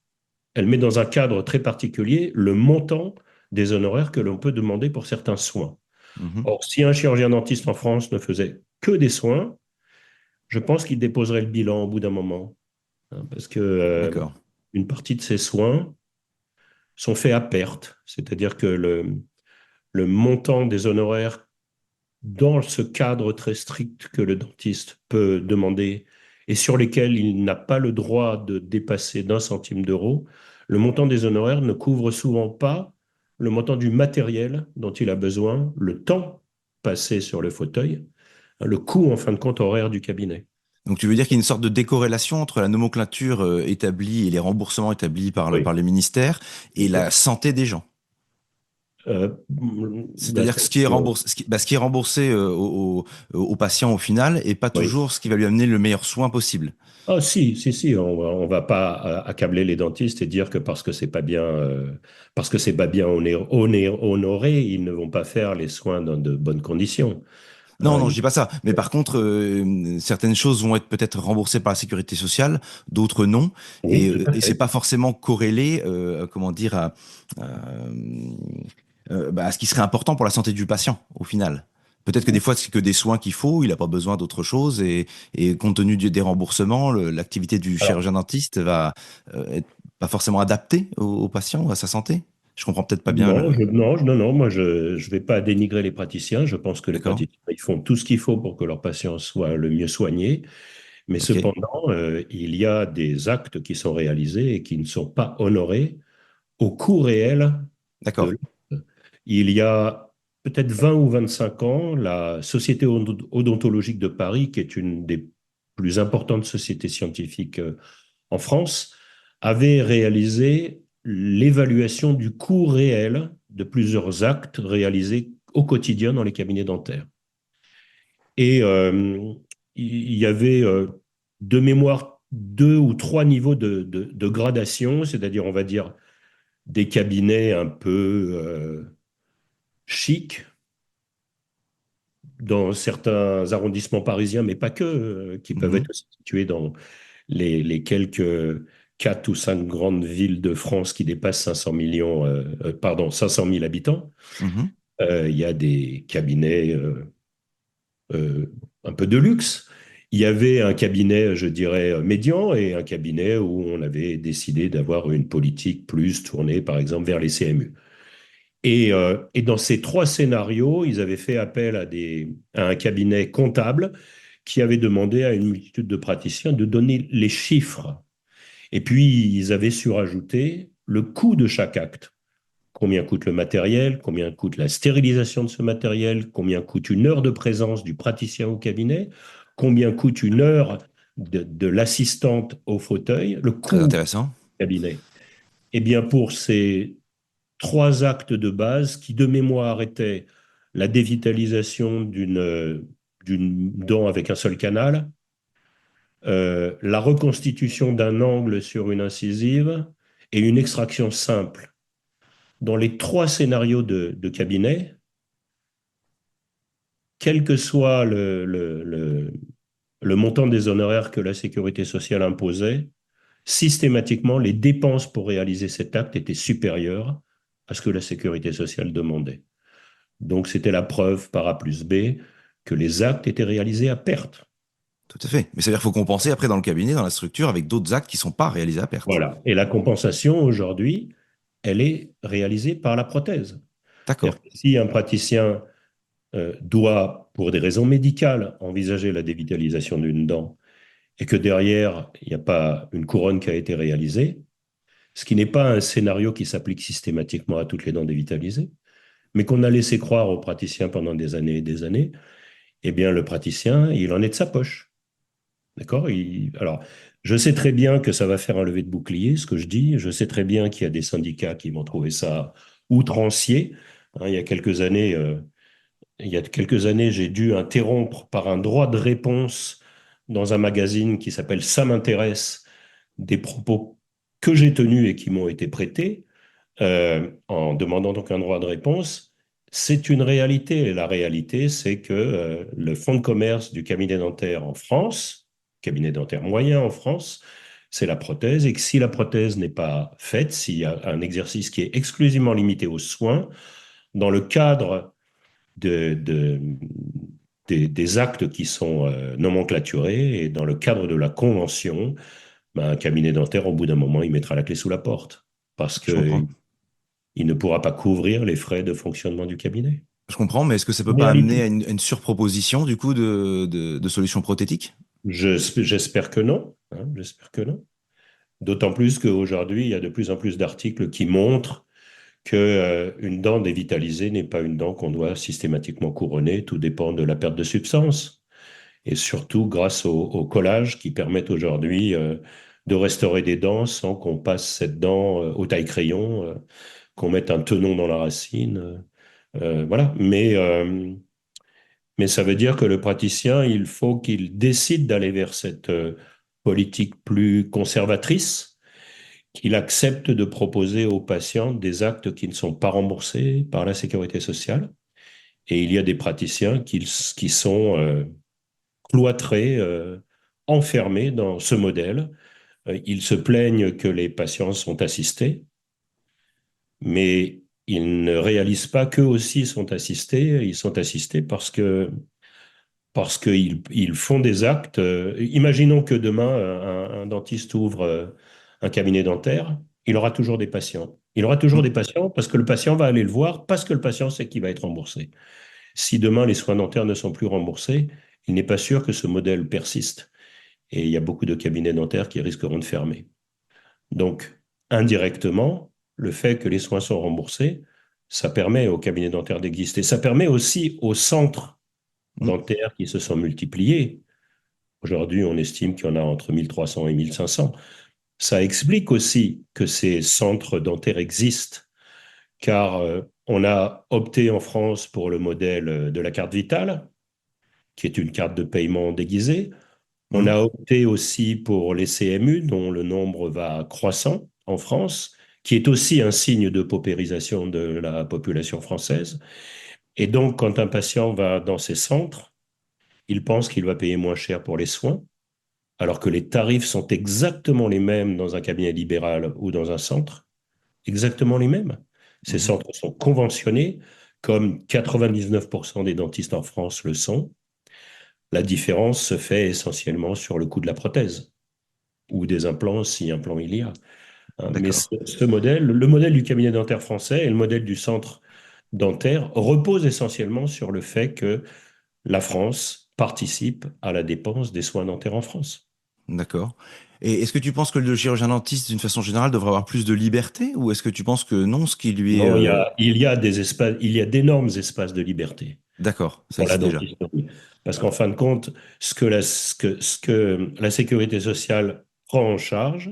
elle met dans un cadre très particulier le montant des honoraires que l'on peut demander pour certains soins. Mhm. Or, si un chirurgien dentiste en France ne faisait que des soins, je pense qu'il déposerait le bilan au bout d'un moment. Hein, parce que D'accord. une partie de ces soins sont faits à perte, c'est-à-dire que le montant des honoraires dans ce cadre très strict que le dentiste peut demander et sur lesquels il n'a pas le droit de dépasser d'un centime d'euro, le montant des honoraires ne couvre souvent pas le montant du matériel dont il a besoin, le temps passé sur le fauteuil, le coût en fin de compte horaire du cabinet. Donc, tu veux dire qu'il y a une sorte de décorrélation entre la nomenclature établie et les remboursements établis par Oui, les ministères et oui. la santé des gens. La C'est-à-dire que sanction, ce qui est remboursé au patient au final et pas oui. toujours ce qui va lui amener le meilleur soin possible. Ah si, on va pas accabler les dentistes et dire que parce que c'est pas bien honoré, ils ne vont pas faire les soins dans de bonnes conditions. Non, Hein, non, je dis pas ça. Mais par contre, certaines choses vont être peut-être remboursées par la sécurité sociale, d'autres non. oui, tout à Et c'est fait. pas forcément corrélé, comment dire, à ce qui serait important pour la santé du patient, au final. Peut-être que des fois, c'est que des soins qu'il faut, il n'a pas besoin d'autre chose. Et compte tenu des remboursements, l'activité du Alors, chirurgien dentiste va être pas forcément adaptée au patient, à sa santé. Je comprends peut-être pas bien non, le... non, moi je vais pas dénigrer les praticiens. Je pense que les D'accord? praticiens ils font tout ce qu'il faut pour que leurs patients soient le mieux soignés. Mais Ok. cependant, il y a des actes qui sont réalisés et qui ne sont pas honorés au coût réel de D'accord. l'acte. Il y a peut-être 20 ou 25 ans, la Société odontologique de Paris, qui est une des plus importantes sociétés scientifiques en France, avait réalisé l'évaluation du coût réel de plusieurs actes réalisés au quotidien dans les cabinets dentaires. Et il y avait de mémoire deux ou trois niveaux de gradation, c'est-à-dire, on va dire, des cabinets un peu chics dans certains arrondissements parisiens, mais pas que, qui peuvent Mhm. être situés dans les quelques quatre ou cinq grandes villes de France qui dépassent 500 millions, pardon, 500 000 habitants. Mhm. Il y a des cabinets euh, un peu de luxe. Il y avait un cabinet, je dirais, médian et un cabinet où on avait décidé d'avoir une politique plus tournée, par exemple, vers les CMU. Et dans ces trois scénarios, ils avaient fait appel à un cabinet comptable qui avait demandé à une multitude de praticiens de donner les chiffres. Et puis, ils avaient surajouté le coût de chaque acte. Combien coûte le matériel, combien coûte la stérilisation de ce matériel, combien coûte une heure de présence du praticien au cabinet, combien coûte une heure de l'assistante au fauteuil, le Très coût intéressant. du cabinet. Eh bien, pour ces trois actes de base qui, de mémoire, étaient la dévitalisation d'une dent avec un seul canal, la reconstitution d'un angle sur une incisive et une extraction simple. Dans les trois scénarios de cabinet, quel que soit le montant des honoraires que la sécurité sociale imposait, systématiquement, les dépenses pour réaliser cet acte étaient supérieures à ce que la sécurité sociale demandait. Donc, c'était la preuve par A plus B que les actes étaient réalisés à perte. Tout à fait. Mais c'est-à-dire qu'il faut compenser après dans le cabinet, dans la structure, avec d'autres actes qui ne sont pas réalisés à perte. Voilà. Et la compensation, aujourd'hui, elle est réalisée par la prothèse. D'accord. C'est-à-dire que si un praticien doit, pour des raisons médicales, envisager la dévitalisation d'une dent et que derrière, il n'y a pas une couronne qui a été réalisée, ce qui n'est pas un scénario qui s'applique systématiquement à toutes les dents dévitalisées, mais qu'on a laissé croire aux praticiens pendant des années et des années, eh bien, le praticien, il en est de sa poche. D'accord? Alors, je sais très bien que ça va faire un lever de bouclier, ce que je dis. Je sais très bien qu'il y a des syndicats qui vont trouver ça outrancier. Hein, il y a quelques années, j'ai dû interrompre par un droit de réponse dans un magazine qui s'appelle Ça m'intéresse des propos que j'ai tenus et qui m'ont été prêtés en demandant donc un droit de réponse. C'est une réalité. Et la réalité, c'est que le fonds de commerce du cabinet dentaire en France, cabinet dentaire moyen en France, c'est la prothèse. Et que si la prothèse n'est pas faite, s'il y a un exercice qui est exclusivement limité aux soins, dans le cadre de, de, des actes qui sont nomenclaturés et dans le cadre de la convention, ben, un cabinet dentaire, au bout d'un moment, il mettra la clé sous la porte parce Je que comprends. il ne pourra pas couvrir les frais de fonctionnement du cabinet. Je comprends, mais est-ce que ça peut En pas amener réalité, à une surproposition, du coup, de solutions prothétiques? j'espère que non. Hein, j'espère que non. D'autant plus qu'aujourd'hui, il y a de plus en plus d'articles qui montrent que une dent dévitalisée n'est pas une dent qu'on doit systématiquement couronner. Tout dépend de la perte de substance. Et surtout grâce au collage qui permettent aujourd'hui de restaurer des dents sans qu'on passe cette dent au taille-crayon, qu'on mette un tenon dans la racine. Voilà. Mais ça veut dire que le praticien, il faut qu'il décide d'aller vers cette politique plus conservatrice, qu'il accepte de proposer aux patients des actes qui ne sont pas remboursés par la sécurité sociale. Et il y a des praticiens qui sont cloîtrés, enfermés dans ce modèle. Ils se plaignent que les patients sont assistés, mais ils ne réalisent pas qu'eux aussi sont assistés. Ils sont assistés parce qu'ils font des actes. Imaginons que demain, un dentiste ouvre un cabinet dentaire, il aura toujours des patients. Il aura toujours Hmm. des patients parce que le patient va aller le voir, parce que le patient sait qu'il va être remboursé. Si demain les soins dentaires ne sont plus remboursés, il n'est pas sûr que ce modèle persiste. Et il y a beaucoup de cabinets dentaires qui risqueront de fermer. Donc, indirectement, le fait que les soins sont remboursés, ça permet aux cabinets dentaires d'exister. Ça permet aussi aux centres Hmm. dentaires qui se sont multipliés. Aujourd'hui, on estime qu'il y en a entre 1300 et 1500. Ça explique aussi que ces centres dentaires existent, car On a opté en France pour le modèle de la carte vitale, qui est une carte de paiement déguisée. On Mhm. a opté aussi pour les CMU, dont le nombre va croissant en France, qui est aussi un signe de paupérisation de la population française. Et donc, quand un patient va dans ces centres, il pense qu'il va payer moins cher pour les soins, alors que les tarifs sont exactement les mêmes dans un cabinet libéral ou dans un centre, exactement les mêmes. Ces Mhm. centres sont conventionnés, comme 99% des dentistes en France le sont. La différence se fait essentiellement sur le coût de la prothèse ou des implants, si implant il y a. Hein. Mais D'accord. ce modèle, le modèle du cabinet dentaire français et le modèle du centre dentaire reposent essentiellement sur le fait que la France participe à la dépense des soins dentaires en France. D'accord. Et est-ce que tu penses que le chirurgien dentiste, d'une façon générale, devrait avoir plus de liberté ou est-ce que tu penses que non, ce qui lui est... Non, il y a des espaces, il y a d'énormes espaces de liberté D'accord, ça pour la existe déjà. dentisterie. Parce qu'en fin de compte, ce que la sécurité sociale prend en charge,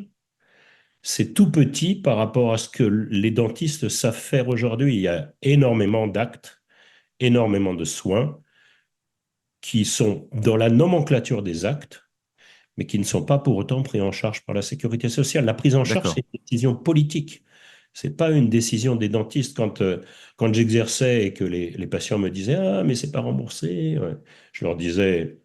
c'est tout petit par rapport à ce que les dentistes savent faire aujourd'hui. Il y a énormément d'actes, énormément de soins qui sont dans la nomenclature des actes, mais qui ne sont pas pour autant pris en charge par la sécurité sociale. La prise en charge, D'accord. c'est une décision politique. C'est pas une décision des dentistes. Quand j'exerçais et que les patients me disaient ah mais c'est pas remboursé, ouais. Je leur disais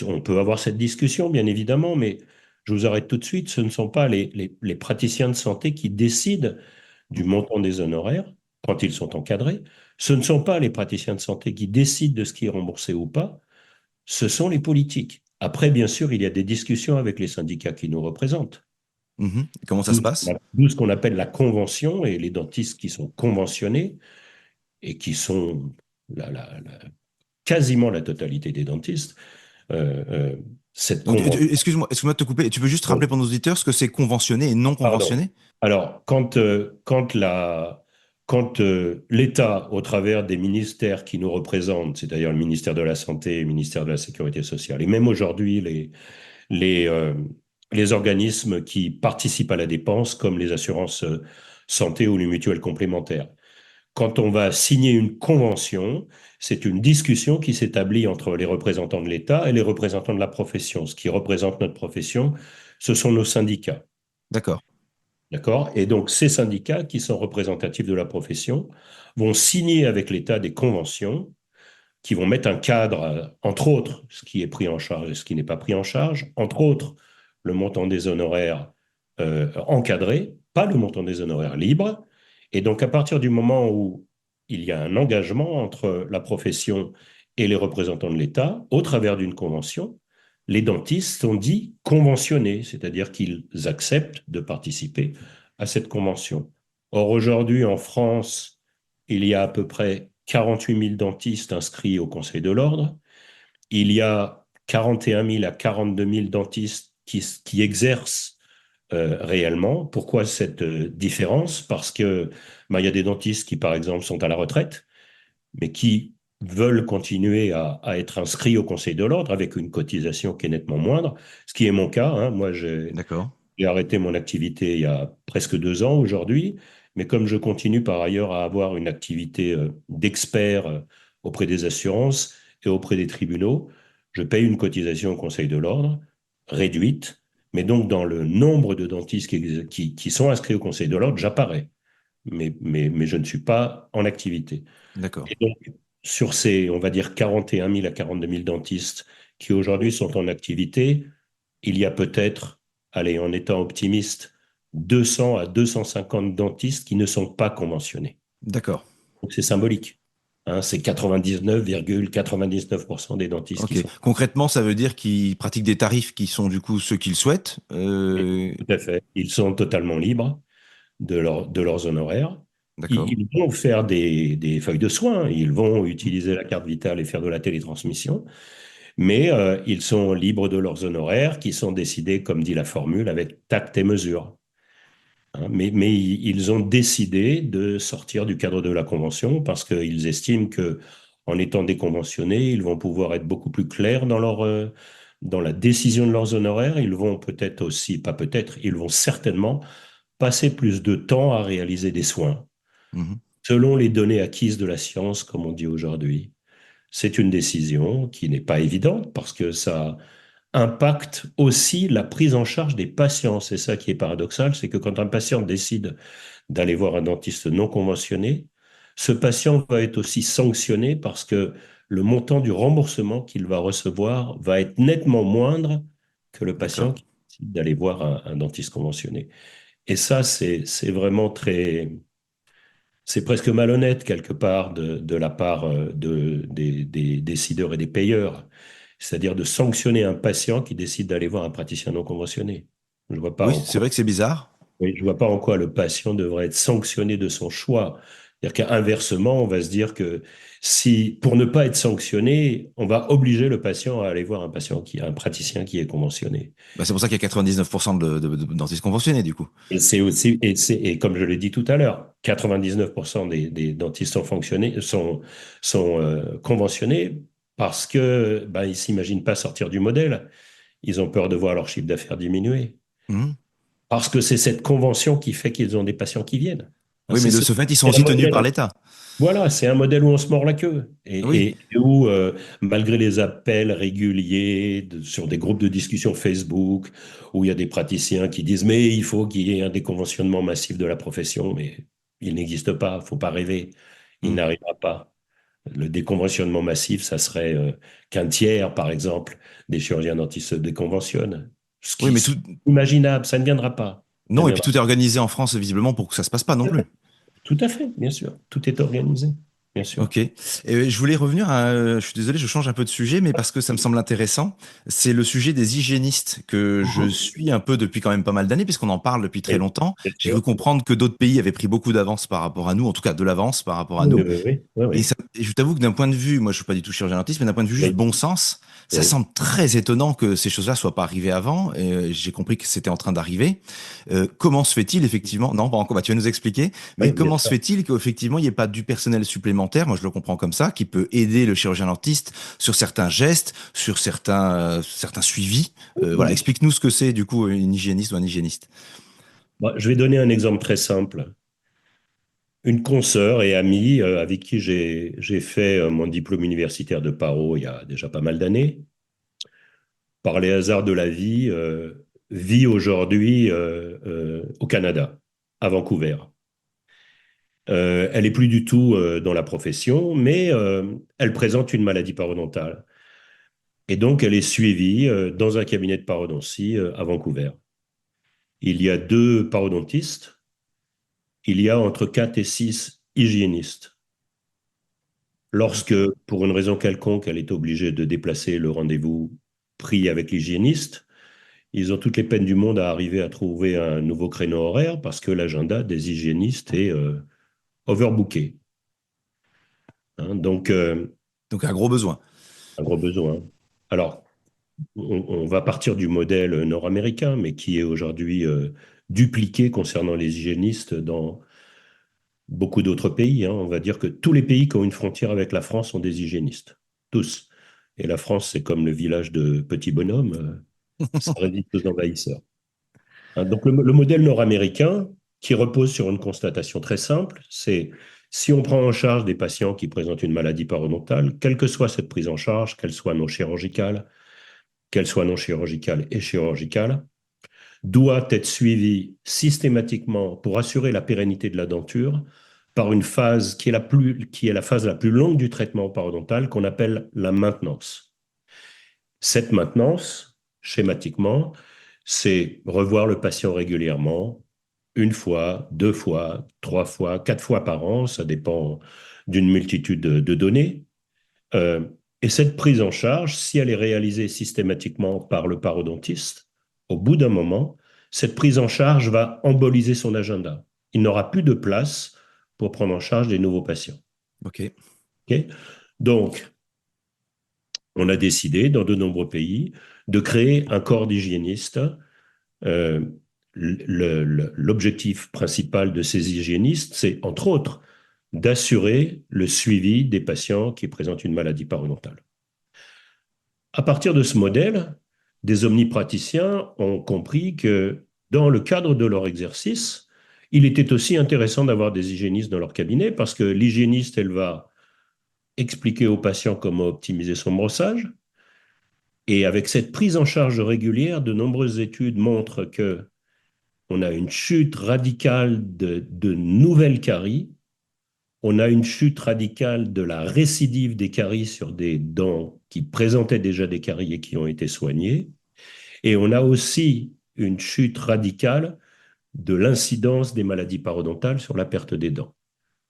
on peut avoir cette discussion bien évidemment, mais je vous arrête tout de suite. Ce ne sont pas les praticiens de santé qui décident du Mhm. montant des honoraires quand ils sont encadrés. Ce ne sont pas les praticiens de santé qui décident de ce qui est remboursé ou pas. Ce sont les politiques. Après, bien sûr, il y a des discussions avec les syndicats qui nous représentent. Mhm. Et comment ça se D'où passe? d'où ce qu'on appelle la convention et les dentistes qui sont conventionnés et qui sont quasiment la totalité des dentistes. euh, euh, cette Donc, convention. excuse-moi de te couper. Tu peux juste rappeler pour nos auditeurs ce que c'est conventionné et non Pardon. conventionné? Alors, quand l'État, au travers des ministères qui nous représentent, c'est-à-dire le ministère de la Santé, le ministère de la Sécurité sociale, et même aujourd'hui les, euh, les organismes qui participent à la dépense, comme les assurances santé ou les mutuelles complémentaires. Quand on va signer une convention, c'est une discussion qui s'établit entre les représentants de l'État et les représentants de la profession. Ce qui représente notre profession, ce sont nos syndicats. D'accord. D'accord? Et donc, ces syndicats qui sont représentatifs de la profession vont signer avec l'État des conventions qui vont mettre un cadre, entre autres, ce qui est pris en charge et ce qui n'est pas pris en charge, entre autres, le montant des honoraires encadrés, pas le montant des honoraires libres. Et donc, à partir du moment où il y a un engagement entre la profession et les représentants de l'État, au travers d'une convention, les dentistes sont dits conventionnés, c'est-à-dire qu'ils acceptent de participer à cette convention. Or, aujourd'hui, en France, il y a à peu près 48 000 dentistes inscrits au Conseil de l'Ordre. Il y a 41 000 à 42 000 dentistes qui exercent réellement. Pourquoi cette différence? Parce que ben, il y a des dentistes qui, par exemple, sont à la retraite, mais qui veulent continuer à être inscrits au Conseil de l'Ordre avec une cotisation qui est nettement moindre, ce qui est mon cas. Hein. Moi, D'accord. j'ai arrêté mon activité il y a presque 2 ans aujourd'hui, mais comme je continue par ailleurs à avoir une activité d'expert auprès des assurances et auprès des tribunaux, je paye une cotisation au Conseil de l'Ordre réduite, mais donc dans le nombre de dentistes qui sont inscrits au Conseil de l'Ordre, j'apparais, mais je ne suis pas en activité. D'accord. Et donc, sur ces, on va dire, 41 000 à 42 000 dentistes qui aujourd'hui sont en activité, il y a peut-être, allez, en étant optimiste, 200 à 250 dentistes qui ne sont pas conventionnés. D'accord. Donc c'est symbolique. Hein, c'est 99,99% des dentistes qui Ok. sont. Concrètement, ça veut dire qu'ils pratiquent des tarifs qui sont du coup ceux qu'ils souhaitent. Tout à fait. Ils sont totalement libres de leurs honoraires. D'accord. Ils vont faire des feuilles de soins, ils vont utiliser la carte vitale et faire de la télétransmission, mais ils sont libres de leurs honoraires qui sont décidés, comme dit la formule, avec tact et mesure. Hein. Mais ils ont décidé de sortir du cadre de la convention parce qu'ils estiment que, en étant déconventionnés, ils vont pouvoir être beaucoup plus clairs dans la décision de leurs honoraires. Ils vont peut-être aussi, pas peut-être, ils vont certainement passer plus de temps à réaliser des soins. Mhm. selon les données acquises de la science, comme on dit aujourd'hui. C'est une décision qui n'est pas évidente parce que ça impacte aussi la prise en charge des patients. C'est ça qui est paradoxal, c'est que quand un patient décide d'aller voir un dentiste non conventionné, ce patient va être aussi sanctionné parce que le montant du remboursement qu'il va recevoir va être nettement moindre que le patient D'accord. qui décide d'aller voir un dentiste conventionné. Et ça, c'est vraiment c'est presque malhonnête quelque part de la part des décideurs et des payeurs, c'est-à-dire de sanctionner un patient qui décide d'aller voir un praticien non conventionné. Je ne vois pas Oui, en c'est quoi vrai que c'est bizarre. oui, je vois pas en quoi le patient devrait être sanctionné de son choix. C'est-à-dire qu'inversement, on va se dire que si, pour ne pas être sanctionné, on va obliger le patient à aller voir un praticien qui est conventionné. Bah, c'est pour ça qu'il y a 99% de dentistes conventionnés, du coup. Et c'est aussi, et comme je l'ai dit tout à l'heure, 99% des dentistes sont fonctionnés, sont conventionnés parce que, ben, ils s'imaginent pas sortir du modèle. Ils ont peur de voir leur chiffre d'affaires diminuer. Mhm. Parce que c'est cette convention qui fait qu'ils ont des patients qui viennent. Hein, Oui, mais de ce fait, ils sont c'est un aussi tenus par modèle. l'État. Voilà, c'est un modèle où on se mord la queue Oui. et où, malgré les appels réguliers sur des groupes de discussion Facebook, où il y a des praticiens qui disent mais il faut qu'il y ait un déconventionnement massif de la profession, mais il n'existe pas, faut pas rêver, il Mhm. n'arrivera pas. Le déconventionnement massif, ça serait qu'un tiers, par exemple, des chirurgiens dentistes se déconventionnent. Oui, mais Ce qui est imaginable, ça ne viendra pas. Ça non, ne et puis viendra tout est organisé en France, visiblement, pour que ça se passe pas non pas. plus. Tout à fait, bien sûr. Tout est organisé, bien sûr. Ok. Et je voulais revenir je suis désolé, je change un peu de sujet, mais parce que ça me semble intéressant. C'est le sujet des hygiénistes que je Mhm. suis un peu depuis quand même pas mal d'années, puisqu'on en parle depuis très Oui, longtemps. bien J'ai cru sûr. comprendre que d'autres pays avaient pris beaucoup d'avance par rapport à nous, en tout cas de l'avance par rapport à Oui, nous. oui, oui, oui, Et, oui. et je t'avoue que d'un point de vue, moi je suis pas du tout chirurgien dentiste, mais d'un point de vue juste Oui, bon sens, ça oui, semble très étonnant que ces choses-là soient pas arrivées avant. Et j'ai compris que c'était en train d'arriver. Comment se fait-il effectivement? Non, pas encore. Bah, tu vas nous expliquer. Mais oui, bien comment se sûr. fait-il qu'effectivement il n'y ait pas du personnel supplémentaire? Moi je le comprends comme ça, qui peut aider le chirurgien dentiste sur certains gestes, sur certains suivis. Oui, Voilà, bien sûr. explique-nous ce que c'est du coup une hygiéniste ou un hygiéniste. Moi, je vais donner un exemple très simple. Une consoeur et amie avec qui j'ai fait mon diplôme universitaire de paro il y a déjà pas mal d'années, par les hasards de la vie, vit aujourd'hui au Canada, à Vancouver. Elle est plus du tout dans la profession, mais elle présente une maladie parodontale. Et donc, elle est suivie dans un cabinet de parodontie à Vancouver. Il y a deux parodontistes, il y a entre 4 et 6 hygiénistes. Lorsque, pour une raison quelconque, elle est obligée de déplacer le rendez-vous pris avec l'hygiéniste, ils ont toutes les peines du monde à arriver à trouver un nouveau créneau horaire parce que l'agenda des hygiénistes est overbooké. Hein. Donc, Donc un gros besoin. un gros besoin. Alors, on va partir du modèle nord-américain, mais qui est aujourd'hui dupliqué concernant les hygiénistes dans beaucoup d'autres pays. Hein. On va dire que tous les pays qui ont une frontière avec la France ont des hygiénistes. Tous. Et la France, c'est comme le village de petits bonhommes, ça résiste aux envahisseurs. Hein, donc le modèle nord-américain, qui repose sur une constatation très simple, c'est si on prend en charge des patients qui présentent une maladie parodontale, quelle que soit cette prise en charge, qu'elle soit non chirurgicale et chirurgicale, doit être suivi systématiquement pour assurer la pérennité de la denture par une phase qui est la phase la plus longue du traitement parodontal qu'on appelle la maintenance. Cette maintenance, schématiquement, c'est revoir le patient régulièrement, une fois, deux fois, trois fois, quatre fois par an, ça dépend d'une multitude de données. Euh, et cette prise en charge, si elle est réalisée systématiquement par le parodontiste, au bout d'un moment, cette prise en charge va emboliser son agenda. Il n'aura plus de place pour prendre en charge des nouveaux patients. Ok. Ok. Donc, on a décidé, dans de nombreux pays, de créer un corps d'hygiénistes. Euh, L'objectif principal de ces hygiénistes, c'est, entre autres, d'assurer le suivi des patients qui présentent une maladie parodontale. À partir de ce modèle, des omnipraticiens ont compris que dans le cadre de leur exercice, Il était aussi intéressant d'avoir des hygiénistes dans leur cabinet parce que l'hygiéniste, elle va expliquer au patient comment optimiser son brossage. Et avec cette prise en charge régulière, de nombreuses études montrent que on a une chute radicale de nouvelles caries, on a une chute radicale de la récidive des caries sur des dents qui présentaient déjà des caries et qui ont été soignées, et on a aussi une chute radicale de l'incidence des maladies parodontales sur la perte des dents.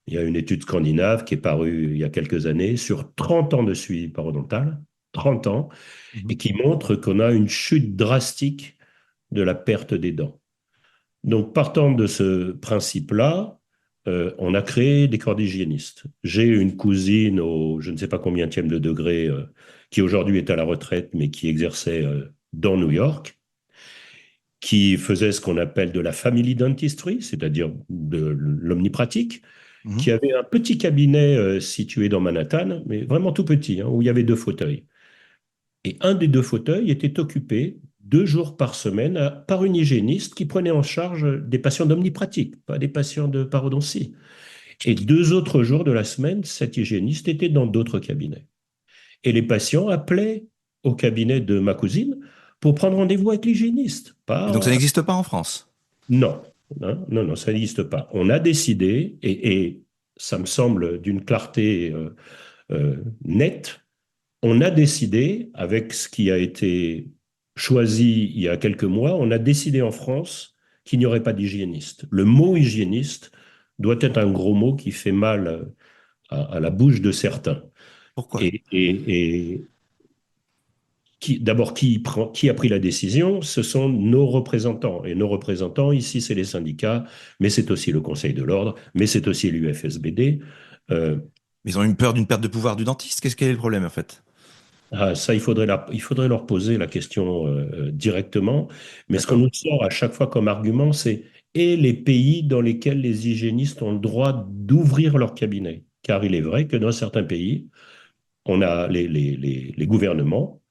Il y a une étude scandinave qui est parue il y a quelques années sur 30 ans de suivi parodontal, 30 ans, Mhm. et qui montre qu'on a une chute drastique de la perte des dents. Donc, partant de ce principe-là, on a créé des corps d'hygiénistes. J'ai une cousine au je ne sais pas combienième de degré qui aujourd'hui est à la retraite, mais qui exerçait dans New York, qui faisait ce qu'on appelle de la family dentistry, c'est-à-dire de l'omnipratique, Mhm. qui avait un petit cabinet situé dans Manhattan, mais vraiment tout petit, hein, où il y avait deux fauteuils. Et un des deux fauteuils était occupé 2 jours par semaine par une hygiéniste qui prenait en charge des patients d'omnipratique, pas des patients de parodontie. Et 2 autres jours de la semaine, cette hygiéniste était dans d'autres cabinets. Et les patients appelaient au cabinet de ma cousine pour prendre rendez-vous avec l'hygiéniste. Et donc ça Pas... n'existe pas en France. Non, hein, non, non, ça n'existe pas. On a décidé, et ça me semble d'une clarté nette, on a décidé, avec ce qui a été choisi il y a quelques mois, on a décidé en France qu'il n'y aurait pas d'hygiéniste. Le mot hygiéniste doit être un gros mot qui fait mal à la bouche de certains. Pourquoi? Et d'abord, qui a pris la décision? Ce sont nos représentants. Et nos représentants, ici, c'est les syndicats, mais c'est aussi le Conseil de l'ordre, mais c'est aussi l'UFSBD. Euh, Ils ont une peur d'une perte de pouvoir du dentiste. Qu'est-ce quel est le problème en fait? Ça, il faudrait leur poser la question directement. Mais ce qu'on D'accord. nous sort à chaque fois comme argument, c'est et les pays dans lesquels les hygiénistes ont le droit d'ouvrir leur cabinet. Car il est vrai que dans certains pays, on a les gouvernements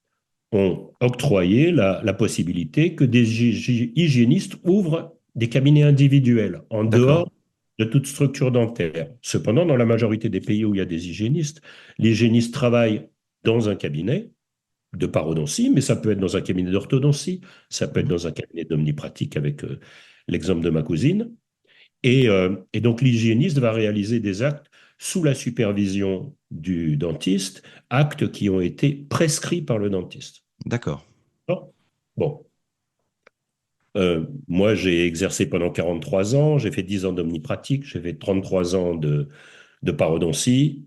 ont octroyé la possibilité que des hygiénistes ouvrent des cabinets individuels en D'accord. dehors de toute structure dentaire. Cependant, dans la majorité des pays où il y a des hygiénistes, l'hygiéniste travaille dans un cabinet de parodontie, mais ça peut être dans un cabinet d'orthodontie, ça peut être Mhm. dans un cabinet d'omnipratique avec l'exemple de ma cousine. Et donc l'hygiéniste va réaliser des actes sous la supervision du dentiste, actes qui ont été prescrits par le dentiste. D'accord. Bon, bon. Moi, j'ai exercé pendant 43 ans, j'ai fait 10 ans d'omnipratique, j'ai fait 33 ans de parodontie.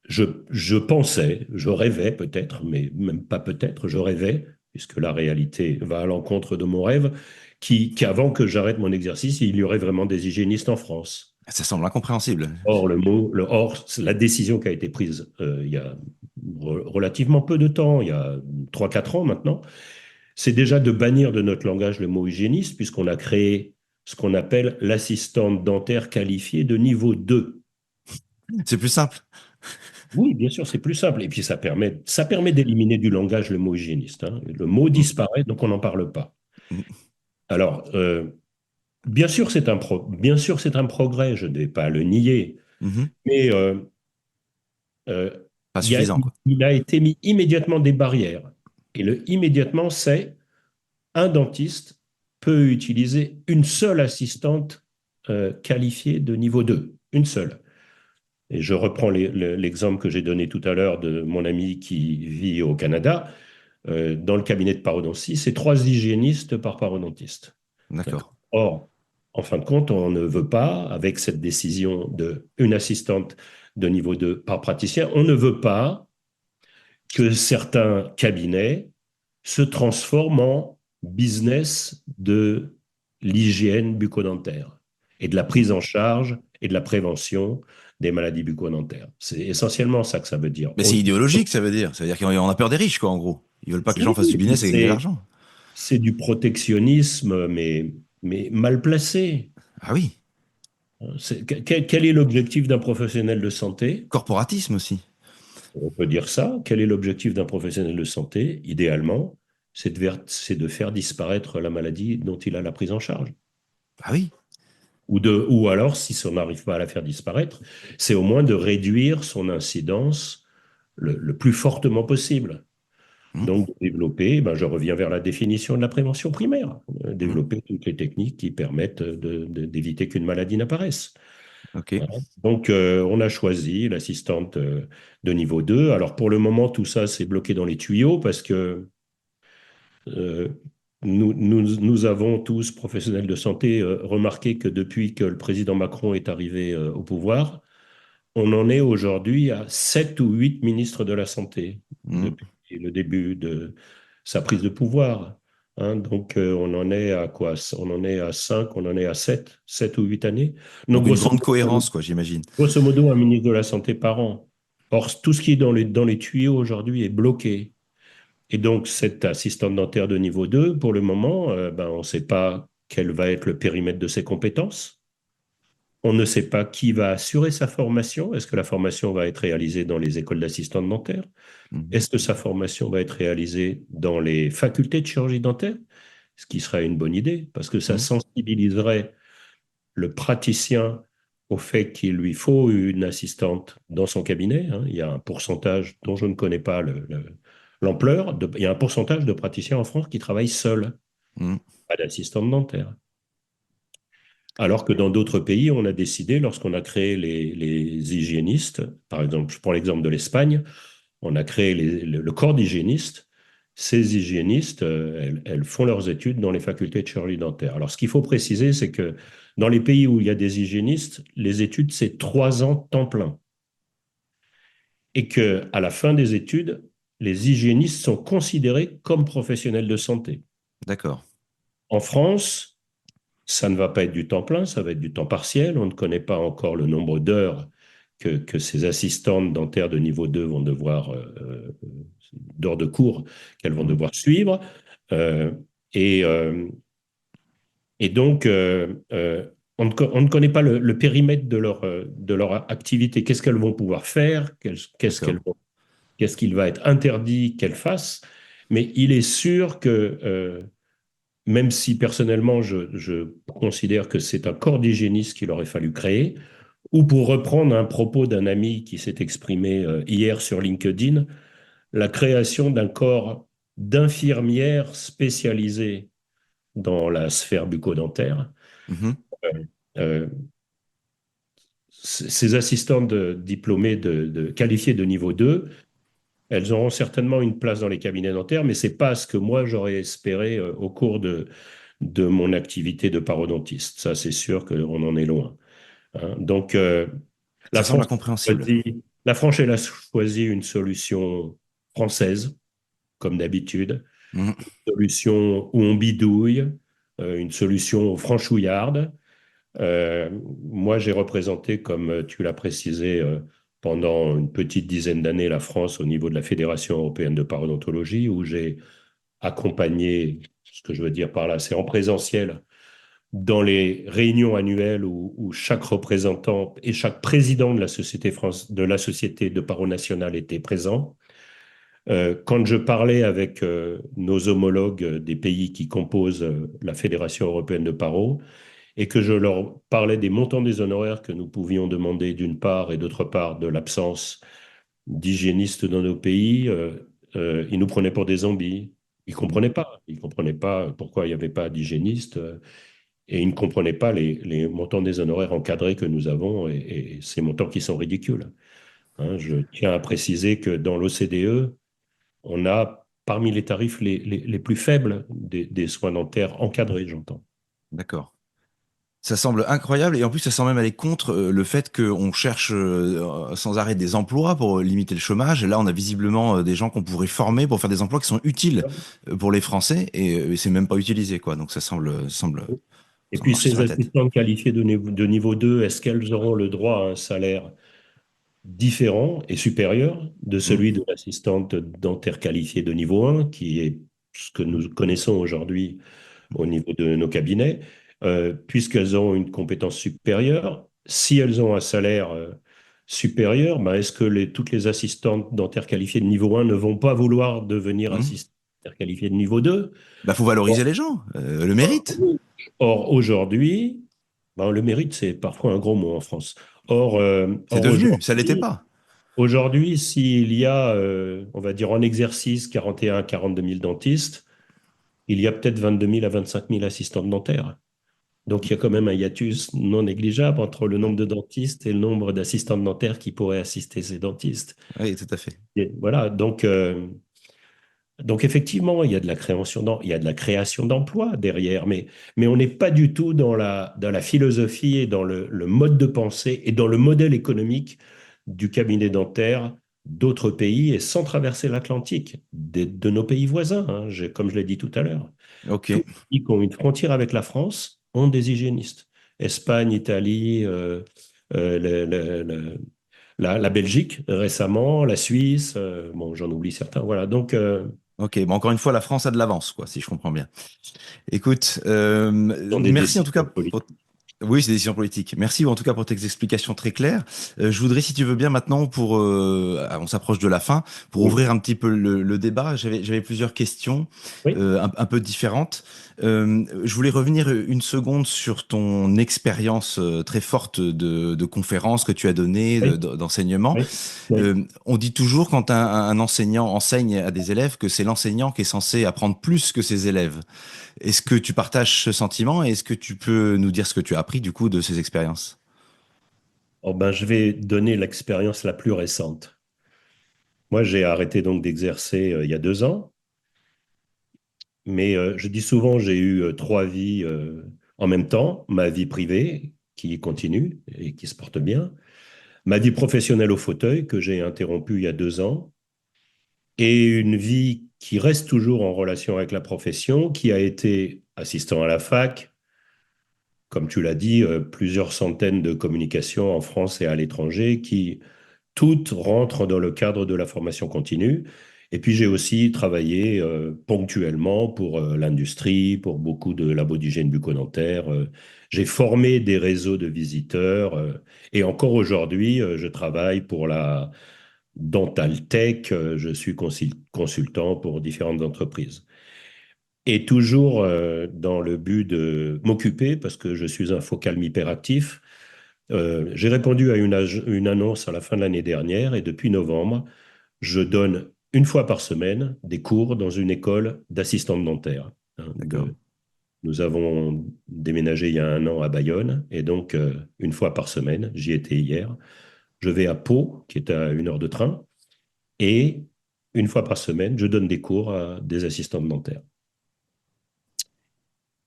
Je pensais, je rêvais peut-être, mais même pas peut-être, je rêvais, puisque la réalité va à l'encontre de mon rêve, qu'avant que j'arrête mon exercice, il y aurait vraiment des hygiénistes en France. Ça semble incompréhensible. Or, la décision qui a été prise il y a relativement peu de temps, il y a 3 4 ans maintenant, c'est déjà de bannir de notre langage le mot hygiéniste, puisqu'on a créé ce qu'on appelle l'assistante dentaire qualifiée de niveau 2. C'est plus simple. Oui, bien sûr, c'est plus simple. Et puis, ça permet d'éliminer du langage le mot hygiéniste, hein. Le mot Mm. disparaît, donc on n'en parle pas. Mm. Alors, bien sûr, c'est un progrès, je ne vais pas le nier, Mhm. mais euh, Pas il y a, suffisant, quoi. il a été mis immédiatement des barrières. Et le immédiatement, c'est un dentiste peut utiliser une seule assistante qualifiée de niveau 2, une seule. Et je reprends l'exemple que j'ai donné tout à l'heure de mon ami qui vit au Canada. Dans le cabinet de parodontie, c'est 3 hygiénistes par parodontiste. D'accord. D'accord. Or, en fin de compte, on ne veut pas, avec cette décision de une assistante de niveau 2 par praticien, on ne veut pas que certains cabinets se transforment en business de l'hygiène bucco-dentaire et de la Mm. prise en charge et de la prévention des maladies bucco-dentaires. C'est essentiellement ça que ça veut dire. Mais c'est idéologique, ça veut dire. Ça veut dire qu'on a peur des riches, quoi, en gros. Ils veulent pas que les gens Oui, fassent du et puis business et gagner de l'argent. c'est du protectionnisme, mais mal placé. Ah oui. Quel est l'objectif d'un professionnel de santé? Corporatisme aussi. On peut dire ça. Quel est l'objectif d'un professionnel de santé? Idéalement, c'est de faire disparaître la maladie dont il a la prise en charge. Ah oui. ou alors, si on n'arrive pas à la faire disparaître, c'est au moins de réduire son incidence le plus fortement possible. Mmh, Donc, de développer, ben, je reviens vers la définition de la prévention primaire, mmh. développer toutes les techniques qui permettent d'éviter qu'une maladie n'apparaisse. OK. Voilà. Donc, on a choisi l'assistante de niveau 2. Alors, pour le moment, tout ça, c'est bloqué dans les tuyaux parce que euh, nous avons tous, professionnels de santé, remarqué que depuis que le président Macron est arrivé au pouvoir, on en est aujourd'hui à 7 ou 8 ministres de la Santé Mmh. depuis le début de sa prise de pouvoir. Hein. Donc, on en est à quoi? On en est à 5, on en est à 7 ou 8 années. Donc, Donc une grande cohérence, quoi, j'imagine. grosso modo, un ministre de la Santé par an. Or, tout ce qui est dans les tuyaux aujourd'hui est bloqué. Et donc, cette assistante dentaire de niveau 2, pour le moment, ben, on ne sait pas quel va être le périmètre de ses compétences. On ne sait pas qui va assurer sa formation. Est-ce que la formation va être réalisée dans les écoles d'assistants dentaires? Mmh. Est-ce que sa formation va être réalisée dans les facultés de chirurgie dentaire? Ce qui serait une bonne idée, parce que ça Mmh. sensibiliserait le praticien au fait qu'il lui faut une assistante dans son cabinet. Hein. Il y a un pourcentage dont je ne connais pas l'ampleur. Il y a un pourcentage de praticiens en France qui travaillent seuls, Mmh. pas d'assistante dentaire. Alors que dans d'autres pays, on a décidé, lorsqu'on a créé les hygiénistes, par exemple, je prends l'exemple de l'Espagne, on a créé le corps d'hygiénistes. Ces hygiénistes, elles font leurs études dans les facultés de chirurgie dentaire. Alors, ce qu'il faut préciser, c'est que dans les pays où il y a des hygiénistes, les études, c'est 3 ans temps plein. Et que à la fin des études, les hygiénistes sont considérés comme professionnels de santé. D'accord. En France, ça ne va pas être du temps plein, ça va être du temps partiel. On ne connaît pas encore le nombre d'heures que ces assistantes dentaires de niveau 2 vont devoir, d'heures de cours qu'elles vont Mmh. devoir suivre. Euh, et, euh, et donc, on ne connaît pas le périmètre de leur activité. Qu'est-ce qu'elles vont pouvoir faire? D'accord. Qu'est-ce qu'il va être interdit qu'elles fassent? Mais il est sûr que même si personnellement je considère que c'est un corps d'hygiéniste qu'il aurait fallu créer, ou pour reprendre un propos d'un ami qui s'est exprimé hier sur LinkedIn, la création d'un corps d'infirmières spécialisées dans la sphère bucco-dentaire. Mmh. Euh, ces assistantes diplômées qualifiées de niveau 2, elles auront certainement une place dans les cabinets dentaires, mais ce n'est pas ce que moi j'aurais espéré au cours de mon activité de parodontiste. Ça, c'est sûr qu'on en est loin. Hein. Donc, la Ça semble France incompréhensible. la France, elle a choisi une solution française, comme d'habitude, Mmh. une solution où on bidouille, une solution franchouillarde. Euh, Moi, j'ai représenté, comme tu l'as précisé, pendant une petite dizaine d'années, la France au niveau de la Fédération européenne de parodontologie, où j'ai accompagné, ce que je veux dire par là, c'est en présentiel, dans les réunions annuelles où chaque représentant et chaque président de la de la société de paro nationale était présent. Quand je parlais avec nos homologues des pays qui composent la Fédération européenne de paro, et que je leur parlais des montants des honoraires que nous pouvions demander d'une part et d'autre part de l'absence d'hygiénistes dans nos pays, ils nous prenaient pour des zombies. Ils ne Mmh. comprenaient pas. Ils ne comprenaient pas pourquoi il n'y avait pas d'hygiénistes et ils ne comprenaient pas les montants des honoraires encadrés que nous avons et ces montants qui sont ridicules. Hein, je tiens à préciser que dans l'OCDE, on a parmi les tarifs les plus faibles des soins dentaires encadrés, j'entends. D'accord. Ça semble incroyable et en plus ça semble même aller contre le fait qu'on cherche sans arrêt des emplois pour limiter le chômage. Là, on a visiblement des gens qu'on pourrait former pour faire des emplois qui sont utiles pour les Français et c'est même pas utilisé quoi. Donc ça Et semble puis marcher sur ces la tête. assistantes qualifiées de niveau 2, est-ce qu'elles auront le droit à un salaire différent et supérieur de Mmh. celui de l'assistante dentaire qualifiée de niveau 1, qui est ce que nous connaissons aujourd'hui au niveau de nos cabinets, puisqu'elles ont une compétence supérieure? Si elles ont un salaire supérieur, ben est-ce que toutes les assistantes dentaires qualifiées de niveau 1 ne vont pas vouloir devenir Mmh. assistantes dentaires qualifiées de niveau 2? Bah faut valoriser les gens, le mérite. Or, aujourd'hui, Ben, le mérite, c'est parfois un gros mot en France. C'est Or devenu, ça l'était pas. aujourd'hui, s'il y a, on va dire en exercice, 41 à 42 000 dentistes, il y a peut-être 22 000 à 25 000 assistants dentaires. Donc, il y a quand même un hiatus non négligeable entre le Ouais. nombre de dentistes et le nombre d'assistants dentaires qui pourraient assister ces dentistes. Oui, tout à fait. Et voilà, donc effectivement, il y a de la création d'emplois derrière, mais on n'est pas du tout dans la philosophie et dans le mode de pensée et dans le modèle économique du cabinet dentaire d'autres pays et sans traverser l'Atlantique, de nos pays voisins, hein, comme je l'ai dit tout à l'heure. Ok, Tous les pays qui ont une frontière avec la France ont des hygiénistes. Espagne, Italie, la Belgique récemment, la Suisse, bon, j'en oublie certains. Voilà, donc ok. Bon, encore une fois, la France a de l'avance, quoi, si je comprends bien. Écoute, dans des merci en tout cas décisions politiques. Oui, c'est des décisions politiques. Merci en tout cas pour tes explications très claires. Je voudrais, si tu veux bien, maintenant, on s'approche de la fin, pour Oui, ouvrir un petit peu le débat. J'avais plusieurs questions oui, un peu différentes. Je voulais revenir une seconde sur ton expérience très forte de conférences que tu as données, oui, d'enseignement. oui, oui. On dit toujours quand un enseignant enseigne à des élèves que c'est l'enseignant qui est censé apprendre plus que ses élèves. Est-ce que tu partages ce sentiment et est-ce que tu peux nous dire ce que tu as appris du coup de ces expériences? Oh, ben, je vais donner l'expérience la plus récente. Moi, j'ai arrêté donc d'exercer il y a 2 ans, mais je dis souvent, j'ai eu trois vies en même temps. Ma vie privée, qui continue et qui se porte bien. Ma vie professionnelle au fauteuil, que j'ai interrompue il y a 2 ans. Et une vie qui reste toujours en relation avec la profession, qui a été assistant à la fac, comme tu l'as dit, plusieurs centaines de communications en France et à l'étranger qui toutes rentrent dans le cadre de la formation continue. Et puis j'ai aussi travaillé ponctuellement pour l'industrie, pour beaucoup de labos d'hygiène bucco-dentaire. J'ai formé des réseaux de visiteurs et encore aujourd'hui, je travaille pour la Dental Tech. Je suis consultant pour différentes entreprises. Et toujours dans le but de m'occuper, parce que je suis un focal hyperactif, j'ai répondu à une annonce à la fin de l'année dernière et depuis novembre, je donne une fois par semaine des cours dans une école d'assistante dentaire. Hein, D'accord. nous avons déménagé il y a 1 an à Bayonne et donc une fois par semaine, j'y étais hier, je vais à Pau, qui est à 1 heure de train, et une fois par semaine, je donne des cours à des assistantes dentaires.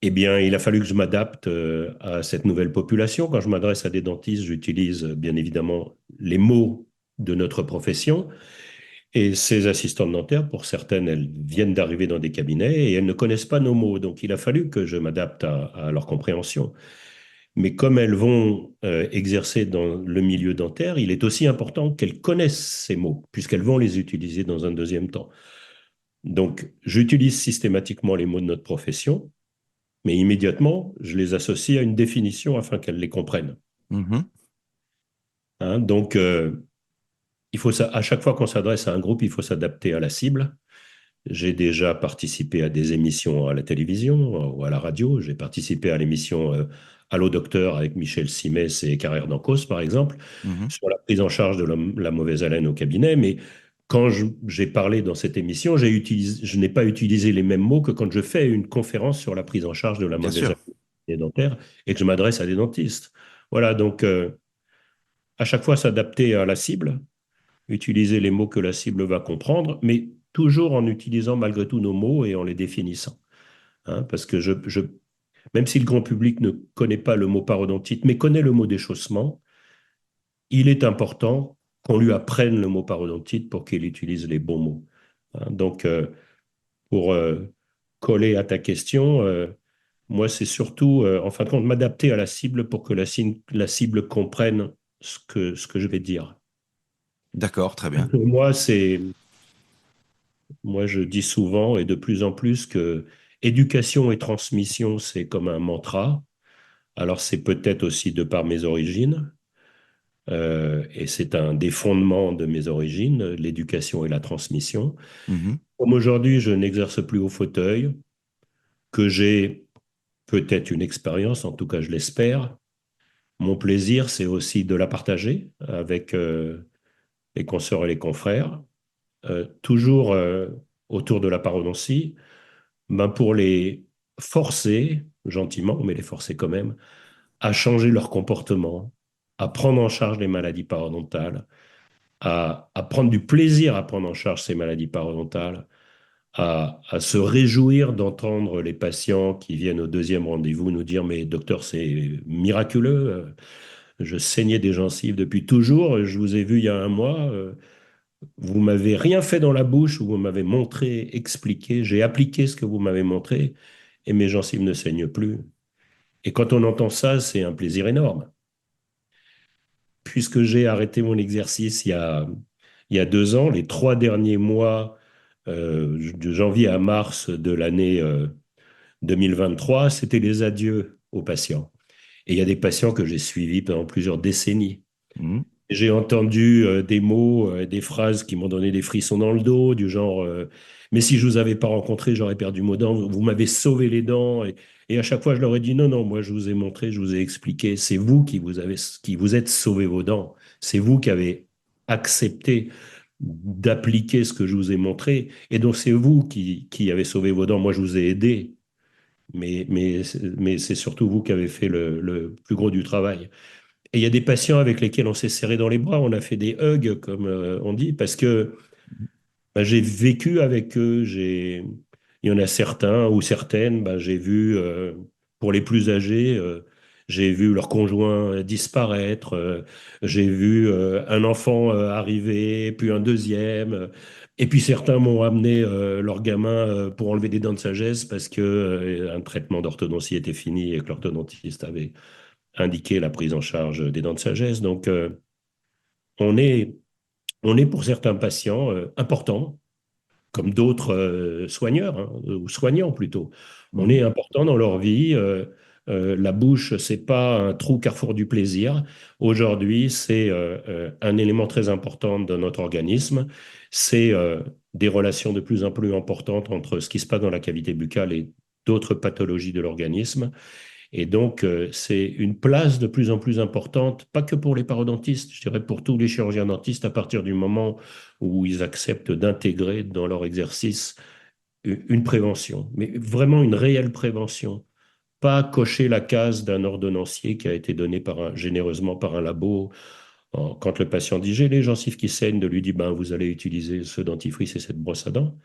Eh bien, il a fallu que je m'adapte à cette nouvelle population. Quand je m'adresse à des dentistes, j'utilise bien évidemment les mots de notre profession. Et ces assistantes dentaires, pour certaines, elles viennent d'arriver dans des cabinets et elles ne connaissent pas nos mots. Donc, il a fallu que je m'adapte à leur compréhension. Mais comme elles vont exercer dans le milieu dentaire, il est aussi important qu'elles connaissent ces mots, puisqu'elles vont les utiliser dans un deuxième temps. Donc, j'utilise systématiquement les mots de notre profession, mais immédiatement, je les associe à une définition afin qu'elles les comprennent. Mhm. Hein, donc, à chaque fois qu'on s'adresse à un groupe, il faut s'adapter à la cible. J'ai déjà participé à des émissions à la télévision ou à la radio. J'ai participé à l'émission Allô Docteur avec Michel Simès et Carrère d'Ancos, par exemple, Mhm. sur la prise en charge de la mauvaise haleine au cabinet. Mais quand j'ai parlé dans cette émission, je n'ai pas utilisé les mêmes mots que quand je fais une conférence sur la prise en charge de la Bien mauvaise sûr. haleine dentaire et que je m'adresse à des dentistes. Voilà, donc à chaque fois s'adapter à la cible, utiliser les mots que la cible va comprendre, mais toujours en utilisant malgré tout nos mots et en les définissant. Hein, parce que même si le grand public ne connaît pas le mot parodontite, mais connaît le mot déchaussement, il est important qu'on lui apprenne le mot parodontite pour qu'il utilise les bons mots. Hein, donc, pour coller à ta question, moi, c'est surtout, en fin de compte, m'adapter à la cible pour que la cible comprenne ce que je vais dire. D'accord, très bien. Pour moi, je dis souvent et de plus en plus que éducation et transmission, c'est comme un mantra. Alors, c'est peut-être aussi de par mes origines, et c'est un des fondements de mes origines, l'éducation et la transmission. Mhm. Comme aujourd'hui, je n'exerce plus au fauteuil, que j'ai peut-être une expérience, en tout cas, je l'espère. Mon plaisir, c'est aussi de la partager avec les consoeurs et les confrères, toujours autour de la parodontie, ben pour les forcer, gentiment, mais les forcer quand même, à changer leur comportement, à prendre en charge les maladies parodontales, à prendre du plaisir à prendre en charge ces maladies parodontales, à se réjouir d'entendre les patients qui viennent au deuxième rendez-vous nous dire, mais docteur, c'est miraculeux, je saignais des gencives depuis toujours, je vous ai vu il y a un mois, vous m'avez rien fait dans la bouche, vous m'avez montré, expliqué, j'ai appliqué ce que vous m'avez montré et mes gencives ne saignent plus. Et quand on entend ça, c'est un plaisir énorme. Puisque j'ai arrêté mon exercice il y a 2 ans, les 3 derniers mois, de janvier à mars de l'année 2023, c'était les adieux aux patients. Et il y a des patients que j'ai suivis pendant plusieurs décennies. Mhm. J'ai entendu des mots, des phrases qui m'ont donné des frissons dans le dos, du genre mais si je vous avais pas rencontré, j'aurais perdu mes dents. Vous m'avez sauvé les dents. Et à chaque fois, je leur ai dit non, non, moi, je vous ai montré, je vous ai expliqué. C'est vous qui vous êtes sauvé vos dents. C'est vous qui avez accepté d'appliquer ce que je vous ai montré. Et donc, c'est vous qui avez sauvé vos dents. Moi, je vous ai aidé. Mais c'est surtout vous qui avez fait le plus gros du travail. Et il y a des patients avec lesquels on s'est serré dans les bras, on a fait des hugs, comme on dit, parce que bah, j'ai vécu avec eux. Il y en a certains ou certaines, bah, j'ai vu, pour les plus âgés, j'ai vu leur conjoint disparaître, j'ai vu un enfant arriver, puis un deuxième. Et puis certains m'ont amené leur gamin pour enlever des dents de sagesse parce que un traitement d'orthodontie était fini et que l'orthodontiste avait indiqué la prise en charge des dents de sagesse. Donc, on est, on est pour certains patients importants, comme d'autres soigneurs, hein, ou soignants plutôt. On Mhm. est important dans leur vie. La bouche, c'est pas un trou carrefour du plaisir. Aujourd'hui, c'est un élément très important de notre organisme. C'est des relations de plus en plus importantes entre ce qui se passe dans la cavité buccale et d'autres pathologies de l'organisme. Et donc, c'est une place de plus en plus importante, pas que pour les parodontistes, je dirais pour tous les chirurgiens dentistes, à partir du moment où ils acceptent d'intégrer dans leur exercice une prévention, mais vraiment une réelle prévention. Pas cocher la case d'un ordonnancier qui a été donné généreusement par un labo. Quand le patient dit j'ai les gencives qui saignent, de lui dire ben, vous allez utiliser ce dentifrice et cette brosse à dents.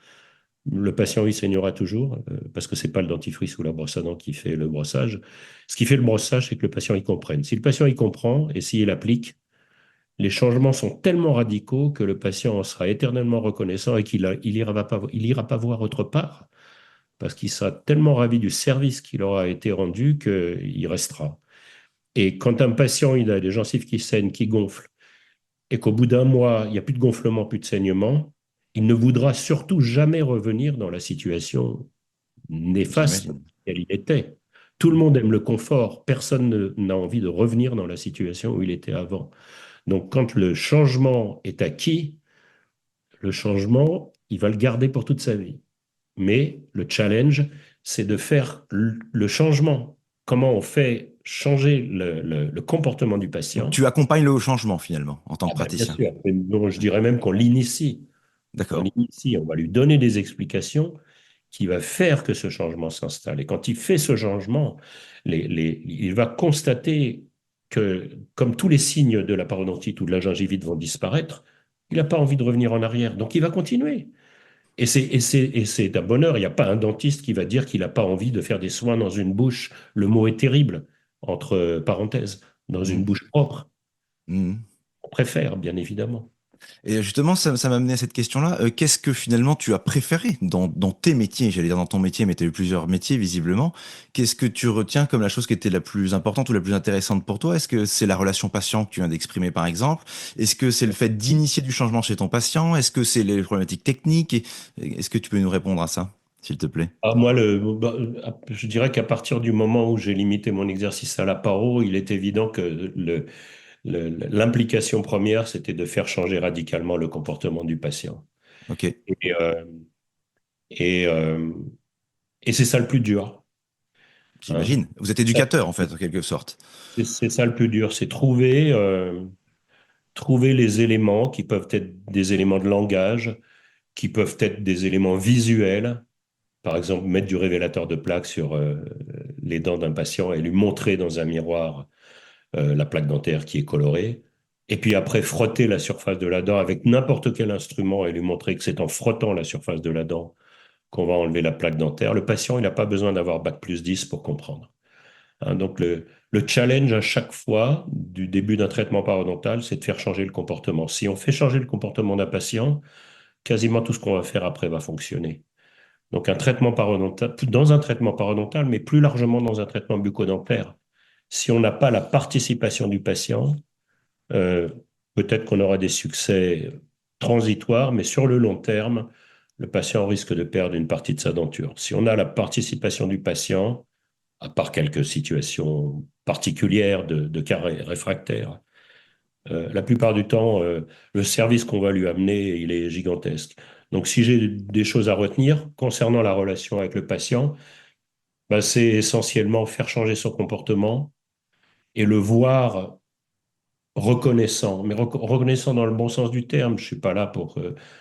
Le patient, il saignera toujours, parce que c'est pas le dentifrice ou la brosse à dents qui fait le brossage. Ce qui fait le brossage, c'est que le patient, il comprenne. Si le patient, il comprend et s'il applique, les changements sont tellement radicaux que le patient en sera éternellement reconnaissant et il ira pas voir autre part, parce qu'il sera tellement ravi du service qui leur a été rendu qu'il restera. Et quand un patient, il a des gencives qui saignent, qui gonflent, et qu'au bout d'un mois, il n'y a plus de gonflement, plus de saignement, il ne voudra surtout jamais revenir dans la situation néfaste dans J'imagine. laquelle il était. Tout le Mhm. monde aime le confort. Personne n'a envie de revenir dans la situation où il était avant. Donc, quand le changement est acquis, le changement, il va le garder pour toute sa vie. Mais le challenge, c'est de faire le changement. Comment on fait changer le comportement du Donc, patient? tu accompagnes le changement finalement en tant que Ah ben, bien praticien. sûr. Et bon, je dirais même qu'on l'initie. On D'accord. l'initie, on va lui donner des explications qui va faire que ce changement s'installe. Et quand il fait ce changement, il va constater que, comme tous les signes de la parodontite ou de la gingivite vont disparaître, il n'a pas envie de revenir en arrière. Donc, il va continuer. Et c'est un bonheur. Il n'y a pas un dentiste qui va dire qu'il n'a pas envie de faire des soins dans une bouche. Le mot est terrible, entre parenthèses, dans une Mhm. bouche propre. Mhm. On préfère, bien évidemment. Et justement, ça m'a amené à cette question-là. Qu'est-ce que finalement tu as préféré dans tes métiers? J'allais dire dans ton métier, mais tu as eu plusieurs métiers visiblement. Qu'est-ce que tu retiens comme la chose qui était la plus importante ou la plus intéressante pour toi? Est-ce que c'est la relation patient que tu viens d'exprimer par exemple? Est-ce que c'est le fait d'initier du changement chez ton patient? Est-ce que c'est les problématiques techniques? Est-ce que tu peux nous répondre à ça, s'il te plaît? Ah, moi, je dirais qu'à partir du moment où j'ai limité mon exercice à la paro, il est évident que l'implication première, c'était de faire changer radicalement le comportement du patient. Ok. Et, euh, et, euh, et c'est ça le plus dur. hein. J'imagine. Vous êtes Ça, éducateur, en fait, en quelque sorte. c'est ça le plus dur, c'est trouver les éléments qui peuvent être des éléments de langage, qui peuvent être des éléments visuels. Par exemple, mettre du révélateur de plaque sur les dents d'un patient et lui montrer dans un miroir la plaque dentaire qui est colorée. Et puis après, frotter la surface de la dent avec n'importe quel instrument et lui montrer que c'est en frottant la surface de la dent qu'on va enlever la plaque dentaire. Le patient, il n'a pas besoin d'avoir bac+10 pour comprendre. Hein, donc le challenge à chaque fois du début d'un traitement parodontal, c'est de faire changer le comportement. Si on fait changer le comportement d'un patient, quasiment tout ce qu'on va faire après va fonctionner. Donc un traitement parodontal, dans un traitement parodontal, mais plus largement dans un traitement bucco-dentaire. Si on n'a pas la participation du patient, euh, peut-être qu'on aura des succès transitoires, mais sur le long terme, le patient risque de perdre une partie de sa denture. Si on a la participation du patient, à part quelques situations particulières de cas réfractaires, la plupart du temps, le service qu'on va lui amener, il est gigantesque. Donc, si j'ai des choses à retenir concernant la relation avec le patient, bah, c'est essentiellement faire changer son comportement et le voir reconnaissant, mais reconnaissant dans le bon sens du terme. Je suis pas là pour,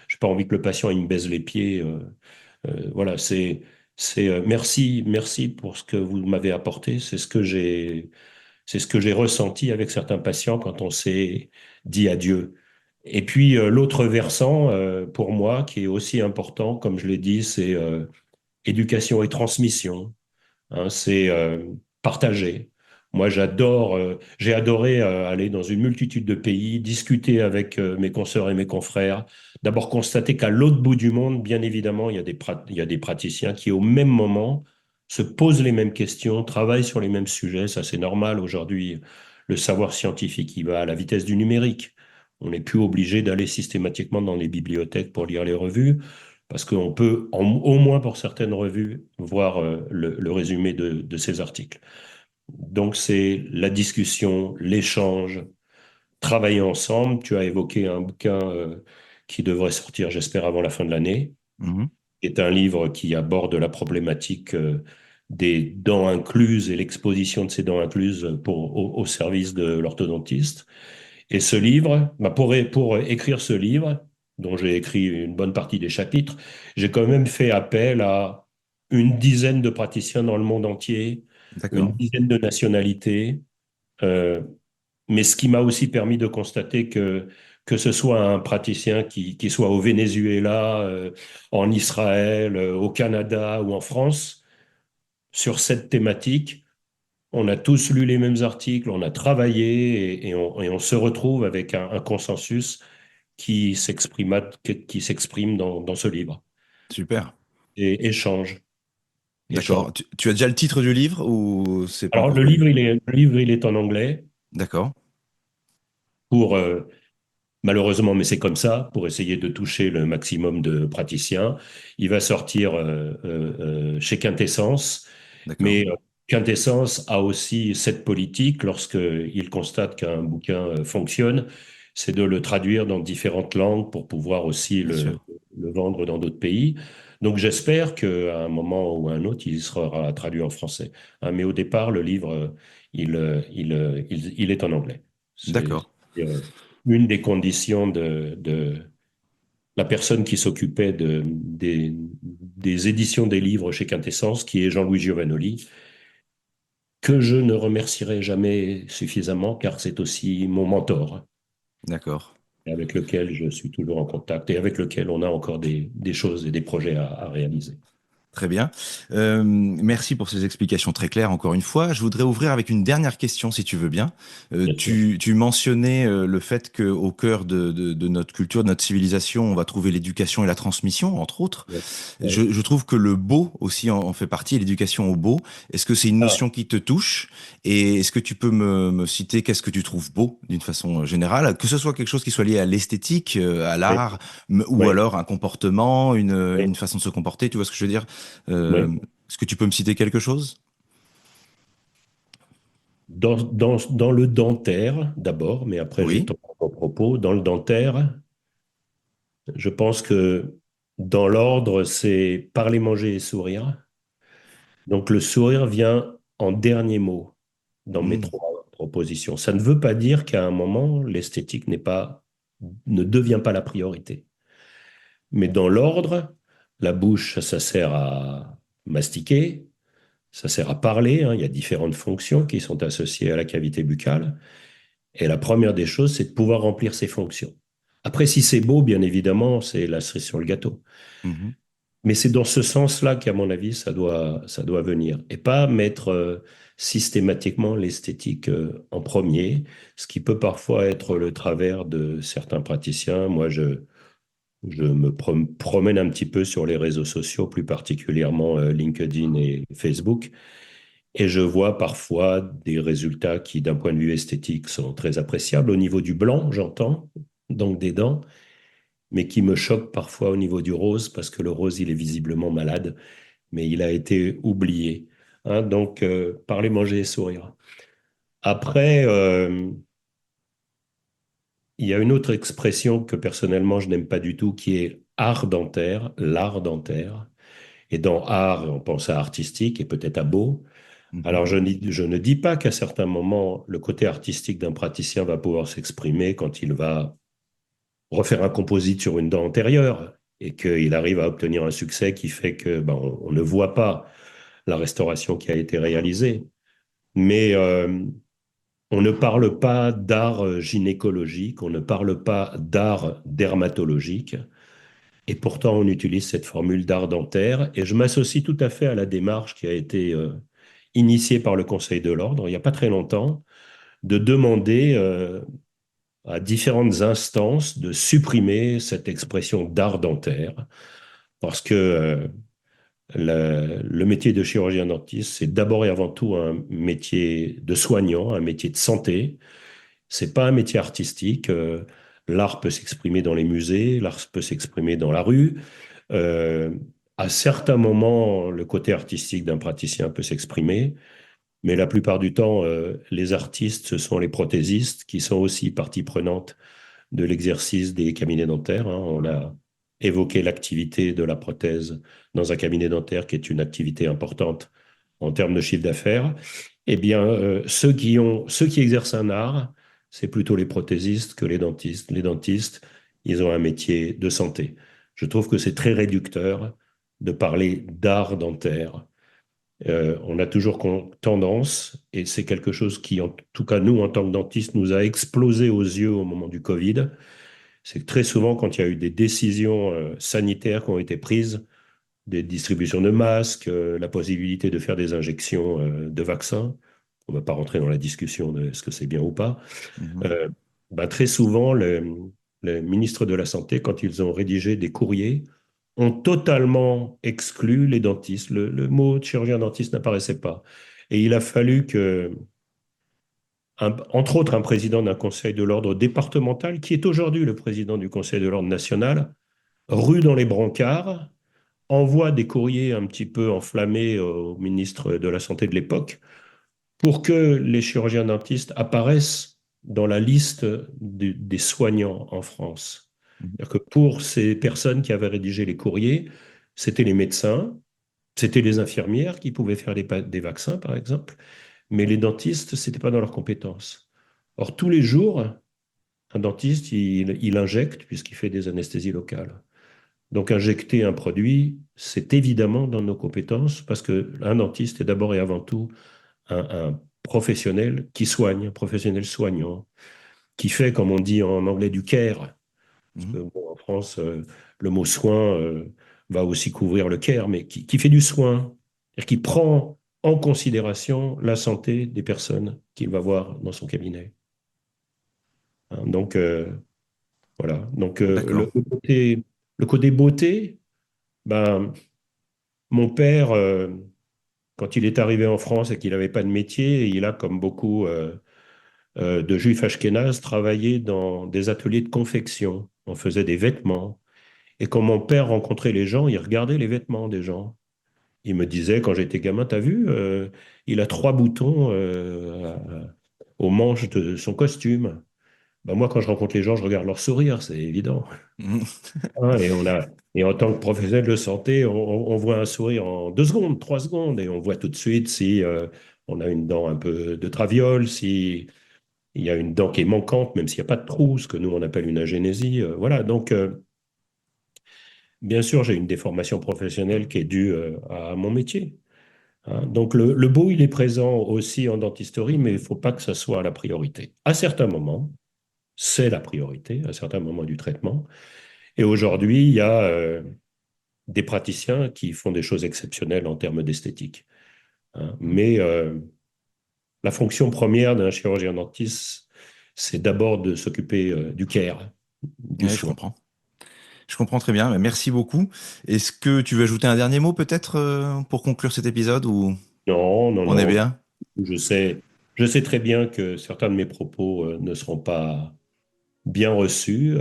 j'ai pas envie que le patient il me baise les pieds. Voilà, c'est merci, merci pour ce que vous m'avez apporté. C'est ce que j'ai ressenti avec certains patients quand on s'est dit adieu. Et puis l'autre versant, pour moi, qui est aussi important, comme je l'ai dit, c'est éducation et transmission. Hein, c'est partager. Moi, j'ai adoré aller dans une multitude de pays, discuter avec mes consoeurs et mes confrères. D'abord, constater qu'à l'autre bout du monde, bien évidemment, il y a des praticiens qui, au même moment, se posent les mêmes questions, travaillent sur les mêmes sujets. Ça, c'est normal. Aujourd'hui, le savoir scientifique, il va à la vitesse du numérique. On n'est plus obligé d'aller systématiquement dans les bibliothèques pour lire les revues. Parce qu'on peut, au moins pour certaines revues, voir le résumé de ces articles. Donc, c'est la discussion, l'échange, travailler ensemble. Tu as évoqué un bouquin qui devrait sortir, j'espère, avant la fin de l'année, Mhm. qui est un livre qui aborde la problématique des dents incluses et l'exposition de ces dents incluses au service de l'orthodontiste. Et ce livre, bah pour écrire ce livre, dont j'ai écrit une bonne partie des chapitres, j'ai quand même fait appel à une dizaine de praticiens dans le monde entier, une D'accord. dizaine de nationalités, euh, mais ce qui m'a aussi permis de constater que ce soit un praticien qui soit au Venezuela, en Israël, au Canada ou en France, sur cette thématique, on a tous lu les mêmes articles, on a travaillé et on se retrouve avec un consensus qui s'exprime dans ce livre. Super. Et échange, échange. D'accord. Tu as déjà le titre du livre ou c'est pas Alors, encore connu? le livre, il est en anglais D'accord. pour, malheureusement, mais c'est comme ça, pour essayer de toucher le maximum de praticiens. Il va sortir chez Quintessence, D'accord. mais Quintessence a aussi cette politique, lorsqu'il constate qu'un bouquin fonctionne, c'est de le traduire dans différentes langues pour pouvoir aussi Bien sûr. le vendre dans d'autres pays. Donc j'espère qu'à un moment ou à un autre, il sera traduit en français. Hein, mais au départ, le livre, il est en anglais. C'est D'accord. euh, une des conditions de la personne qui s'occupait des éditions des livres chez Quintessence, qui est Jean-Louis Giovanoli, que je ne remercierai jamais suffisamment, car c'est aussi mon mentor, D'accord. avec lequel je suis toujours en contact et avec lequel on a encore des choses et des projets à réaliser. Très bien. Merci pour ces explications très claires, encore une fois. Je voudrais ouvrir avec une dernière question, si tu veux bien. Bien sûr. Tu mentionnais le fait qu'au cœur de notre culture, de notre civilisation, on va trouver l'éducation et la transmission, entre autres. Ouais. Ouais. Je trouve que le beau aussi en fait partie, et l'éducation au beau. Est-ce que c'est une Ah, notion qui te touche? Et est-ce que tu peux me citer qu'est-ce que tu trouves beau d'une façon générale? Que ce soit quelque chose qui soit lié à l'esthétique, à oui, l'art, ou oui, alors un comportement, oui, une façon de se comporter, tu vois ce que je veux dire? oui. Est-ce que tu peux me citer quelque chose? Dans le dentaire, d'abord, mais après Oui, j'étends mon propos. Dans le dentaire, je pense que dans l'ordre, c'est parler, manger et sourire. Donc le sourire vient en dernier mot dans mes Mhm. trois propositions. Ça ne veut pas dire qu'à un moment, l'esthétique ne devient pas la priorité. Mais dans l'ordre, la bouche, ça sert à mastiquer, ça sert à parler, hein. Il y a différentes fonctions qui sont associées à la cavité buccale. Et la première des choses, c'est de pouvoir remplir ces fonctions. Après, si c'est beau, bien évidemment, c'est la cerise sur le gâteau. Mhm. Mais c'est dans ce sens-là qu'à mon avis, ça doit venir. Et pas mettre systématiquement l'esthétique en premier, ce qui peut parfois être le travers de certains praticiens. Moi, je me promène un petit peu sur les réseaux sociaux, plus particulièrement LinkedIn et Facebook, et je vois parfois des résultats qui, d'un point de vue esthétique, sont très appréciables. Au niveau du blanc, j'entends, donc des dents, mais qui me choquent parfois au niveau du rose, parce que le rose, il est visiblement malade, mais il a été oublié. Hein, donc, parler, manger et sourire. Après, il y a une autre expression que personnellement je n'aime pas du tout, qui est art dentaire, l'art dentaire. Et dans art, on pense à artistique et peut-être à beau. Mhm. Alors, je ne dis pas qu'à certains moments, le côté artistique d'un praticien va pouvoir s'exprimer quand il va refaire un composite sur une dent antérieure et qu'il arrive à obtenir un succès qui fait que ben, on ne voit pas la restauration qui a été réalisée. Mais on ne parle pas d'art gynécologique, on ne parle pas d'art dermatologique, et pourtant on utilise cette formule d'art dentaire. Et je m'associe tout à fait à la démarche qui a été initiée par le Conseil de l'Ordre il n'y a pas très longtemps, de demander à différentes instances de supprimer cette expression d'art dentaire, parce que le métier de chirurgien dentiste, c'est d'abord et avant tout un métier de soignant, un métier de santé. C'est pas un métier artistique. L'art peut s'exprimer dans les musées, l'art peut s'exprimer dans la rue. Euh, à certains moments, le côté artistique d'un praticien peut s'exprimer, mais la plupart du temps, les artistes, ce sont les prothésistes qui sont aussi partie prenante de l'exercice des cabinets dentaires. Hein. On a évoqué l'activité de la prothèse dans un cabinet dentaire qui est une activité importante en termes de chiffre d'affaires. Eh bien, ceux qui exercent un art, c'est plutôt les prothésistes que les dentistes. Les dentistes, ils ont un métier de santé. Je trouve que c'est très réducteur de parler d'art dentaire. On a toujours tendance, et c'est quelque chose qui, en tout cas nous, en tant que dentistes, nous a explosé aux yeux au moment du Covid, c'est que très souvent, quand il y a eu des décisions sanitaires qui ont été prises, des distributions de masques, la possibilité de faire des injections de vaccins, on ne va pas rentrer dans la discussion de ce que c'est bien ou pas, Mhm. euh, ben, très souvent, les ministres de la Santé, quand ils ont rédigé des courriers, ont totalement exclu les dentistes. Le mot chirurgien dentiste n'apparaissait pas. Et il a fallu que, entre autres, un président d'un conseil de l'ordre départemental, qui est aujourd'hui le président du conseil de l'ordre national, rue dans les brancards, envoie des courriers un petit peu enflammés au ministre de la Santé de l'époque pour que les chirurgiens dentistes apparaissent dans la liste des soignants en France. Mhm. C'est-à-dire que pour ces personnes qui avaient rédigé les courriers, c'était les médecins, c'était les infirmières qui pouvaient faire des vaccins, par exemple, mais les dentistes, ce n'était pas dans leurs compétences. Or, tous les jours, un dentiste, il injecte puisqu'il fait des anesthésies locales. Donc, injecter un produit, c'est évidemment dans nos compétences parce qu'un dentiste est d'abord et avant tout un professionnel qui soigne, un professionnel soignant, qui fait, comme on dit en anglais, du care. Parce que, Mhm. bon, en France, le mot soin va aussi couvrir le care, mais qui fait du soin, c'est-à-dire qui prend en considération la santé des personnes qu'il va voir dans son cabinet. Hein, donc, voilà. Donc, D'accord. le côté beauté, ben, mon père, quand il est arrivé en France et qu'il n'avait pas de métier, il a, comme beaucoup de juifs ashkénazes, travaillé dans des ateliers de confection. On faisait des vêtements. Et quand mon père rencontrait les gens, il regardait les vêtements des gens. Il me disait, quand j'étais gamin, t'as vu, il a trois boutons aux manches de son costume. Ben moi, quand je rencontre les gens, je regarde leur sourire, c'est évident. Mhm. Hein, et en tant que professionnel de santé, on voit un sourire en 2 secondes, 3 secondes, et on voit tout de suite si on a une dent un peu de traviole, si il y a une dent qui est manquante, même s'il n'y a pas de trou, ce que nous on appelle une agénésie. Voilà, donc bien sûr, j'ai une déformation professionnelle qui est due à mon métier. Hein. Donc le beau, il est présent aussi en dentisterie, mais il ne faut pas que ça soit la priorité. À certains moments, c'est la priorité, à certains moments du traitement. Et aujourd'hui, il y a des praticiens qui font des choses exceptionnelles en termes d'esthétique. Hein. Mais la fonction première d'un chirurgien dentiste, c'est d'abord de s'occuper du care, du Ouais, je soin. comprends. Je comprends très bien. Merci beaucoup. Est-ce que tu veux ajouter un dernier mot peut-être pour conclure cet épisode ou Non, non, on est non. bien? Je sais, je sais très bien que certains de mes propos ne seront pas bien reçus.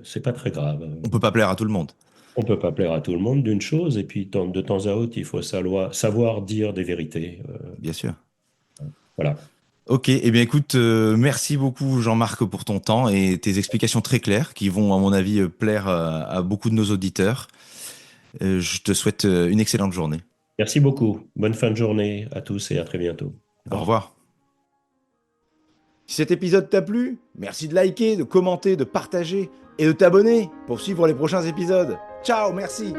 C'est pas très grave. On peut pas plaire à tout le monde, On peut pas plaire à tout le monde d'une chose, et puis de temps à autre, il faut savoir dire des vérités. bien sûr. Voilà. Ok, eh bien écoute, merci beaucoup Jean-Marc pour ton temps et tes explications très claires qui vont, à mon avis, plaire à beaucoup de nos auditeurs. Je te souhaite une excellente journée. Merci beaucoup. Bonne fin de journée à tous et à très bientôt. Au Au revoir. revoir. Si cet épisode t'a plu, merci de liker, de commenter, de partager et de t'abonner pour suivre les prochains épisodes. Ciao, merci.